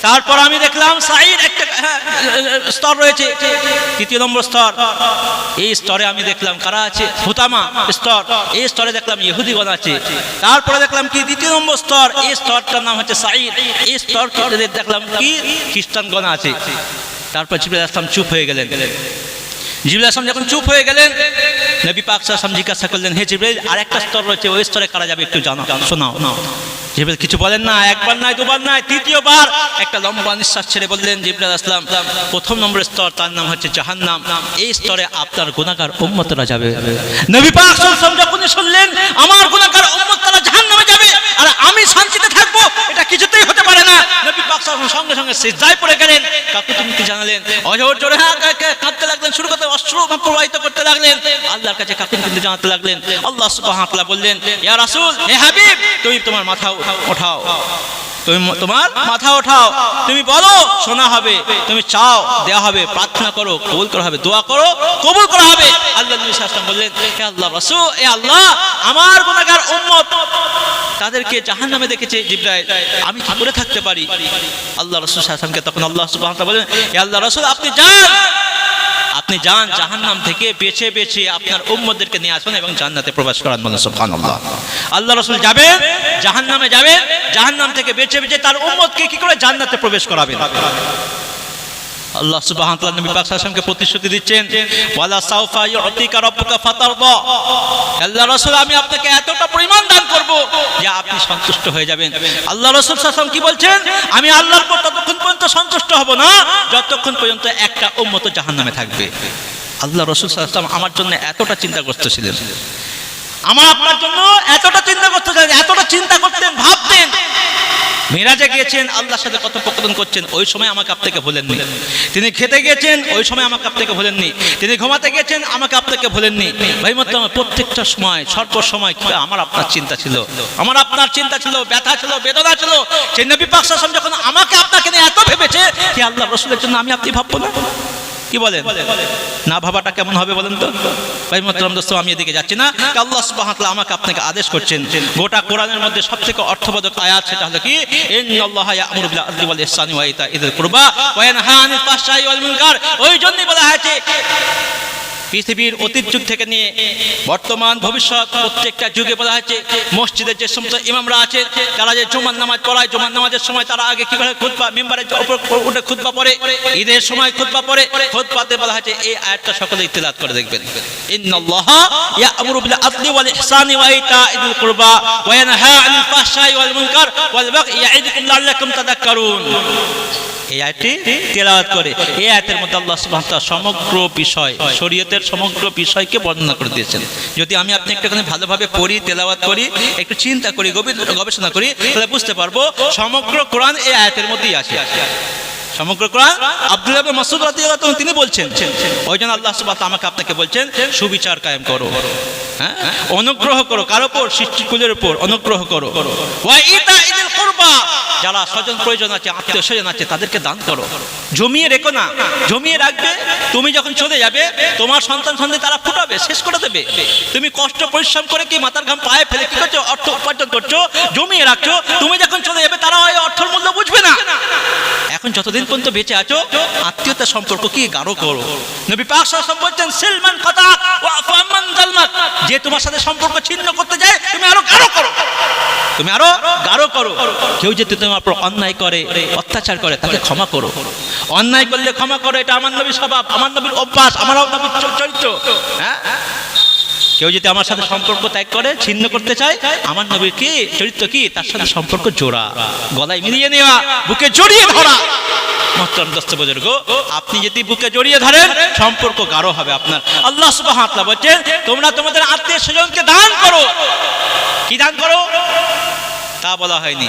তারপর আমি দেখলাম সাইর একটা স্তর রয়েছে, 3য় নম্বর স্তর। এই স্তরে আমি দেখলাম কারা আছে, হুতামা স্তর। এই স্তরে দেখলাম ইহুদিগণ আছে। তারপরে দেখলাম কি 2য় নম্বর স্তর, এই স্তরটার নাম হচ্ছে সাইর। এই স্তর দেখলাম কি খ্রিস্টানগণ আছে। তারপর জিবরাইল আলাইহিস সালাম চুপ হয়ে গেলেন। জিবরাইল আলাইহিস সালাম যখন চুপ হয়ে গেলেন, নবী পাক সাল্লাল্লাহু আলাইহি ওয়াসাল্লাম জিজ্ঞাসা করলেন, হে জিবরাইল, আরেকটা স্তর রয়েছে, ওই স্তরে কারা যাবে একটু শোনাও। জিবরাইল কিছু বলেন না, একবার নয়, দুবার নয়, 3য়বার একটা লম্বা নিঃশ্বাস ছেড়ে বললেন জিবরাইল আলাইহিস সালাম, 1ম নম্বরের স্তর, তার নাম হচ্ছে জাহান্নাম। এই স্তরে আপনার গুনাহগার উম্মতরা যাবে। নবী পাক সাল্লাল্লাহু আলাইহি ওয়াসাল্লাম যখন শুনলেন আমার গুনাহগার উম্মতরা জাহান্নামে যাবে আর আমি শান্তিতে থাকবো, এটা কিছুতেই হতে পারে না। নবী পাক সাল্লাল্লাহু আলাইহি ওয়াসাল্লাম সঙ্গে সঙ্গে সিজদায় পড়ে গেলেন। কাকুতি জানালেন, অজর জোরে কাঁদতে লাগলেন, শুরু করতে অশ্রু প্রবাহিত করতে লাগলেন, আল্লাহর কাছে কাকুতি জানাতে লাগলেন। আল্লাহ সুবহানাহু ওয়া তাআলা বললেন, ইয়া রাসূল, হে হাবিব, তুমি তোমার মাথা ওঠাও, তুমি তোমার মাথা ওঠাও, তুমি বলো শোনা হবে, তুমি চাও দেওয়া হবে, প্রার্থনা করো কবুল করা হবে, দোয়া করো কবুল করা হবে। আল্লাহ নবী সাল্লাল্লাহু আলাইহি ওয়াসাল্লাম বললেন, হে আল্লাহ রাসূল, হে আল্লাহ, আমার গুনাহগার উম্মত তাদেরকে জাহান্নামে দেখেছে জিবরাইল, আমি কি করে থাকতে পারি? আল্লাহ রাসূল সাল্লাল্লাহু আলাইহি ওয়াসাল্লামকে তখন আল্লাহ সুবহানাহু ওয়া তাআলা বললেন, হে আল্লাহ রাসূল, আপনি যান জাহান্নাম থেকে বেছে বেছে আপনার উম্মতদেরকে নিয়ে আসুন এবং জান্নাতে প্রবেশ করান। বলেন সুবহানাল্লাহ। আল্লাহ রাসূল যাবেন, জাহান্নামে যাবেন, জাহান্নাম থেকে বেছে বেছে তার উম্মতকে কি করে জান্নাতে প্রবেশ করাবেন। আল্লাহ সুবহানাহু ওয়া তাআলা নবী পাক সাল্লাল্লাহু আলাইহি ওয়াসাল্লামকে প্রতিশ্রুতি দিচ্ছেন, ওয়ালা সাউফা ইউতিকা রাব্বুকা ফাতারদা, আল্লাহ রাসূল আমি আপনাকে এতটা পরিমাণ দান করব যে আপনি সন্তুষ্ট হয়ে যাবেন। আল্লাহ রাসূল সাল্লাল্লাহু আলাইহি ওয়াসাল্লাম কি বলছেন, আমি আল্লাহর উপর ততক্ষণ পর্যন্ত সন্তুষ্ট হব না যতক্ষণ পর্যন্ত একটা উম্মত জাহান্নামে থাকবে। আল্লাহ রাসূল সাল্লাল্লাহু আলাইহি ওয়াসাল্লাম আমার জন্য এতটা চিন্তাগ্রস্ত ছিলেন, আমার আপনার জন্য এতটা চিন্তাগ্রস্ত ছিলেন, এতটা চিন্তা করতেন, ভাবতেন। মিরাজে গিয়েছেন, আল্লাহর সাথে কথোপকথন করছেন, ওই সময় আমাকে আপনাকে ভুলেননি। তিনি খেতে গিয়েছেন, ওই সময় আমাকে আপনাকে ভুলেননি। তিনি ঘুমাতে গিয়েছেন, আমাকে আপনাকে ভুলেননি। ভাই মতো প্রত্যেকটা সময় সর্ব সময় আমার আপনার চিন্তা ছিল, আমার আপনার চিন্তা ছিল, ব্যথা ছিল, বেদনা ছিল। সেই নবী পাক সাল্লাল্লাহু আলাইহি ওয়াসাল্লাম যখন আমাকে আপনাকে নিয়ে এত ভেবেছে, কি আল্লাহ রাসূলের জন্য আমি আপনি ভাববো না? কি বলেন? না ভাবাটা কেমন হবে বলেন তো? ভাই মোহতারাম দোস্ত, আমি এদিকে যাচ্ছি না। আল্লাহ সুবহানাহু ওয়া তাআলা আমাকে আপনাকে আদেশ করছেন, গোটা কোরআনের মধ্যে সবথেকে অর্থবোধক আয়াত সেটা হলো কি, ইন্নাল্লাহা ইয়া'মুরু বিল আদলি ওয়াল ইহসানি ওয়া ইতাইযিল কুরবা ওয়া ইয়ানহা আনিল ফাহশাই ওয়াল মুনকার। ওই জন্যই বলা হয়েছে পৃথিবীর অতীত যুগ থেকে নিয়ে বর্তমান ভবিষ্যৎ প্রত্যেকটা যুগে বলা হয়েছে, মসজিদের যে সমস্ত ইমামরা আছে তারা যে জুমার নামাজ পড়ায়, জুমার নামাজের সময় তারা আগে কিভাবে খুতবা, মিম্বারের উপর উঠে খুতবা পড়ে, ঈদের সময় খুতবা পড়ে, খুতবাতে বলা হয়েছে এই আয়াতটা সকলেই তিলাওয়াত করে দেখবেন, ইন্নাল্লাহা ইয়া'মুরু বিল আদলি ওয়াল ইহসানি ওয়া ইতাইযিল কুরবা ওয়া ইয়ানহা আনিল ফাহশাই ওয়াল মুনকার ওয়াল বাগই ইয়া'iদুকুম লা'আল্লাকুম তাযাক্কারুন। এই আয়াতটি তেলাওয়াত করে, এই আয়াতের মধ্যে আল্লাহ সুবহানাহু ওয়া তাআলা সমগ্র বিষয়, শরীয়তের সমগ্র বিষয়কে বর্ণনা করে দিয়েছেন। যদি আমি আপনি একটুখানি ভালোভাবে পড়ি, তেলাওয়াত করি, একটু চিন্তা করি, গবেষণা করি, তাহলে বুঝতে পারবো সমগ্র কোরআন এই আয়াতের মধ্যেই আছে। সমগ্র কোরআন আব্দুল্লাহ ইবনে মাসউদ রাদিয়াল্লাহু তাআলা তিনি বলছেন, ওই জন্য আল্লাহ সুবহানাহু ওয়া তাআলা আমাকে আপনাকে বলছেন সুবিচার কায়েম করো, হ্যাঁ, অনুগ্রহ করো, কার উপর? সৃষ্টিকুলের উপর অনুগ্রহ করো। ওয়া ইতাইযিল কুরবা, যারা স্বজন প্রয়োজন আছে, আত্মীয় স্বজন আছে, তাদেরকে দান করো। জমিয়ে রেখো না, জমিয়ে রাখবে, তুমি যখন চলে যাবে তোমার সন্তান সন্ততি তারা ফুটাবে, শেষ করে দেবে। তুমি কষ্ট পরিশ্রম করে কি মাথার ঘাম পায়ে ফেলে কি করছো, অর্থ উপার্জন করছো, জমিয়ে রাখছো, তুমি যখন চলে যাবে তারা ওই অর্থের মূল্য বুঝবে না। এখন যতদিন পর্যন্ত বেঁচে আছো আত্মীয়তার সম্পর্ক কি গাঢ় করো। নবী পাক সাল্লাল্লাহু আলাইহি ওয়াসাল্লাম বলছেন, সিলমান কাতা ওয়া আফামান জালমাত, যে তোমার সাথে সম্পর্ক ছিন্ন করতে যায় তুমি আরো গাঢ় করো, তুমি আরো গাঢ় করো। কেউ যদি তোমার উপর অন্যায় করে, অত্যাচার করে, তাকে ক্ষমা করো। অন্যায় করলে ক্ষমা করো, এটা আমার নবীর স্বভাব, আমার নবীর অভ্যাস, আমার নবীর চরিত্র। হ্যাঁ, কেউ যদি আমার সাথে সম্পর্ক ত্যাগ করে, ছিন্ন করতে চায়, আমার নবীর কি চরিত্র, কি তার সাথে সম্পর্ক জোড়া, গলায় মিলিয়ে নেওয়া, বুকে জড়িয়ে ধরা। মোহতারাম দোস্ত বুজুর্গ, আপনি যদি বুকে জড়িয়ে ধরেন সম্পর্ক গাঢ় হবে আপনার। আল্লাহ সুবহানাহু ওয়া তাআলা বলেন, তোমরা তোমাদের আত্মীয় স্বজনকে দান করো। কি দান করো তা বলা হয়নি,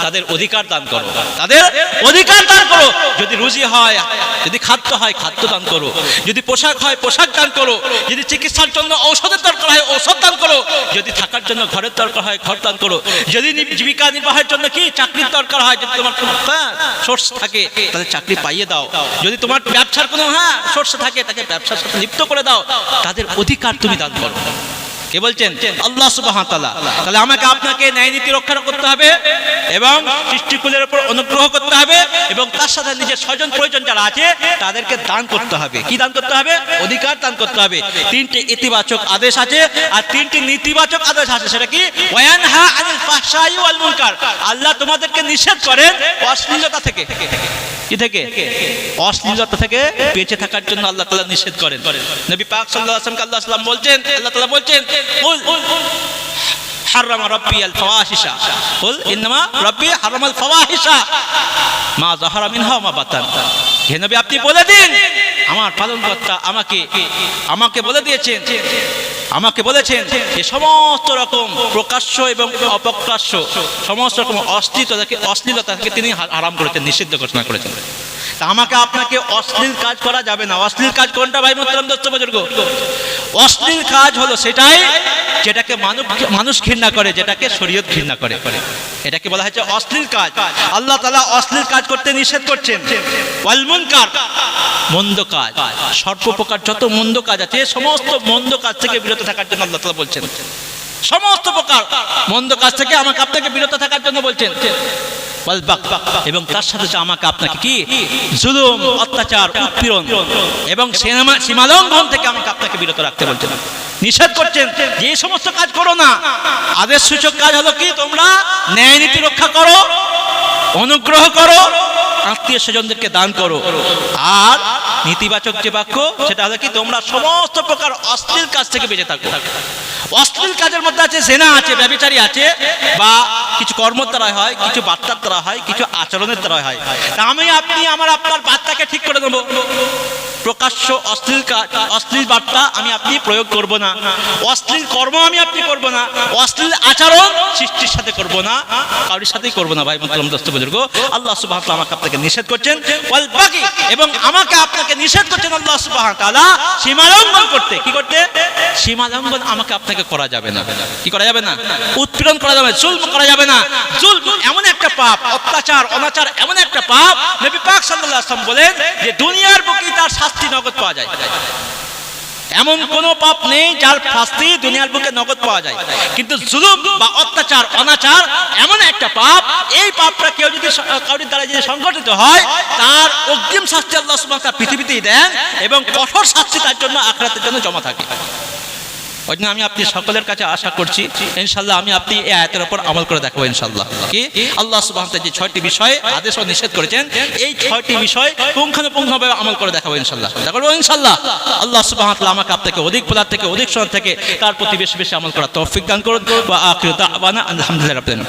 তাদের অধিকার দান করো, তাদের অধিকার দান করো। যদি রুজি হয়, যদি খাদ্য হয়, খাদ্য দান করো। যদি পোশাক হয়, পোশাক দান করো। যদি চিকিৎসার জন্য ঔষধের দরকার হয়, ঔষধ দান করো। যদি থাকার জন্য ঘরের দরকার হয়, ঘর দান করো। যদি জীবিকা নির্বাহের জন্য কি চাকরির দরকার হয়, যদি তোমার সোর্স থাকে তাদের চাকরি পাইয়ে দাও। যদি তোমার ব্যবসার কোনো সোর্স থাকে তাকে ব্যবসার সাথে লিপ্ত করে দাও। তাদের অধিকার তুমি দান করো। কে বলছেন? আল্লাহ সুবহানাহু ওয়া তাআলা। তাহলে আমাকে আপনাকে ন্যায় নীতি রক্ষা করতে হবে এবং সৃষ্টিকুলের উপর অনুগ্রহ করতে হবে এবং তার সাথে নিজের স্বজন প্রয়োজন যারা আছে তাদেরকে দান করতে হবে। কি দান করতে হবে? অধিকার দান করতে হবে। তিনটি ইতিবাচক আদেশ আছে আর তিনটি নেতিবাচক আদেশ আছে। সেটা কি? ওয়ায়ানহা আনিল ফাহশাই ওয়াল মুনকার। আল্লাহ তোমাদেরকে নিষেধ করেন অশ্লীলতা থেকে। কি থেকে? অশ্লীলতা থেকে বেঁচে থাকার জন্য আল্লাহ তাআলা নিষেধ করেন। নবী পাক সাল্লাল্লাহু আলাইহি ওয়াসাল্লাম আল্লাহ সাল্লাম বলছেন, আল্লাহ তাআলা বলছেন, কুল হারামা রাব্বি আল ফাওয়াহিশা, কুল ইন্নামা রাব্বি হারামাল ফাওয়াহিশা মা যাহারা মিনহা ওয়া মা বাতান। হে নবী আপনি বলে দিন, আমার পালনকর্তা আমাকে বলে দিয়েছেন, আমাকে বলেছেন যে সমস্ত রকম প্রকাশ্য এবং অপ্রকাশ্য সমস্ত রকম অশ্লীলতাকে তিনি হারাম করেছেন, নিষিদ্ধ ঘোষণা করেছেন। তা আমাকে আপনাকে অশ্লীল কাজ করা যাবে না। অশ্লীল কাজ কোনটা ভাই মোহতারাম দোস্ত বুজুর্গ? অশ্লীল কাজ হলো সেটাই যেটাকে মানুষ ঘৃণা করে, যেটাকে শরীয়ত ঘৃণা করে, এটাকে বলা হয়েছে অশ্লীল কাজ। আল্লাহ তাআলা অশ্লীল কাজ করতে নিষেধ করছেন। ওয়াল মুনকার, মন্দ কাজ, সর্বপ্রকার যত মন্দ কাজ আছে সমস্ত মন্দ কাজ থেকে বিরত থাকার জন্য আল্লাহ তাআলা বলছেন। সমস্ত প্রকার মন্দ কাজ থেকে আমাকে আপনাকে বিরত থাকার জন্য বলছেন। এবং তার সাথে আমাকে আপনাকে কি জুলুম, অত্যাচার, উৎপীড়ন এবং সীমালঙ্ঘন থেকে আমাকে আপনাকে বিরত রাখতে বলছেন, নিষেধ করছেন যে এই সমস্ত কাজ করো না। আদেশ সূচক কাজ হলো কি? তোমরা ন্যায় নীতি রক্ষা করো, অনুগ্রহ করো, আত্মীয় স্বজনদেরকে দান করো। আর নীতিবাচক যে বাক্য সেটা হলো কি, তোমরা সমস্ত প্রকার অশ্লীল কাজ থেকে বেঁচে থাকো। অশ্লীল কাজের মধ্যে আছে জেনা আছে, ব্যভিচারী আছে, বা কিছু কর্মের দ্বারা হয়, কিছু বার্তার দ্বারা হয়, কিছু আচরণের দ্বারা হয়। তা আমি আপনি আপনার বার্তাকে ঠিক করে দেবো। প্রকাশ্য অশ্লীল কাজ, অশ্লীল বার্তা আমি আপনি প্রয়োগ করব না, অশ্লীল কর্ম আমি আপনি করব না, অশ্লীল আচরণ সৃষ্টির সাথে করব না, কারোর সাথেই করব না। ভাই মুসলিম দোস্ত বুজুর্গ, আল্লাহ সুবহানাহু ওয়া তাআলা আমাকে আপনাকে নিষেধ করছেন ওয়াল বাগি, এবং আমাকে আপনাকে নিষেধ করছেন আল্লাহ সুবহানাহু ওয়া তাআলা সীমালঙ্ঘন করতে। কি করতে? সীমালঙ্ঘন আমাকে আপনাকে করা যাবে না। কি করা যাবে না? উৎপীড়ন করা যাবে, জুলম করা যাবে না। জুলম এমন একটা পাপ, অত্যাচার অনাচার এমন একটা পাপ, নবী পাক সাল্লাল্লাহু আলাইহি ওয়াসাল্লাম বলেন যে দুনিয়ার বুকে তার শাস্তি নগদ পাওয়া যায়। এমন কোন পাপ নেই যার শাস্তি দুনিয়ার বুকে নগদ পাওয়া যায়, কিন্তু জুলুম বা অত্যাচার অনাচার এমন একটা পাপ, এই পাপটা কেউ যদি কারোর দ্বারা যদি সংঘটিত হয়, তার অগ্রিম শাস্তি আল্লাহ সুবহানাহু ওয়া তাআলা পৃথিবীতেই দেন, এবং কঠোর শাস্তি তার জন্য আখিরাতের জন্য জমা থাকে। ওই জন্য আমি আপনি সকলের কাছে আশা করছি ইনশাআল্লাহ আমি আপনি এই আয়াতের উপর আমল করে দেখাবো ইনশাআল্লাহ। কি আল্লাহ সুবহানাহু ওয়া তাআলা যে 6টি বিষয় আদেশ ও নিষেধ করেছেন, এই 6টি বিষয় পুঙ্খানুপুঙ্খভাবে আমল করে দেখাবো ইনশাআল্লাহ। দেখাবো ইনশাআল্লাহ। আল্লাহ সুবহানাহু ওয়া তাআলা আমাকে আপনাকে অধিক পদার্থ থেকে, অধিক শোনার থেকে তার প্রতি বেশি বেশি আমল করার তৌফিক দান করুন। ওয়া আখিরু দাওয়ানা আলহামদুলিল্লাহি রাব্বিল আলামিন।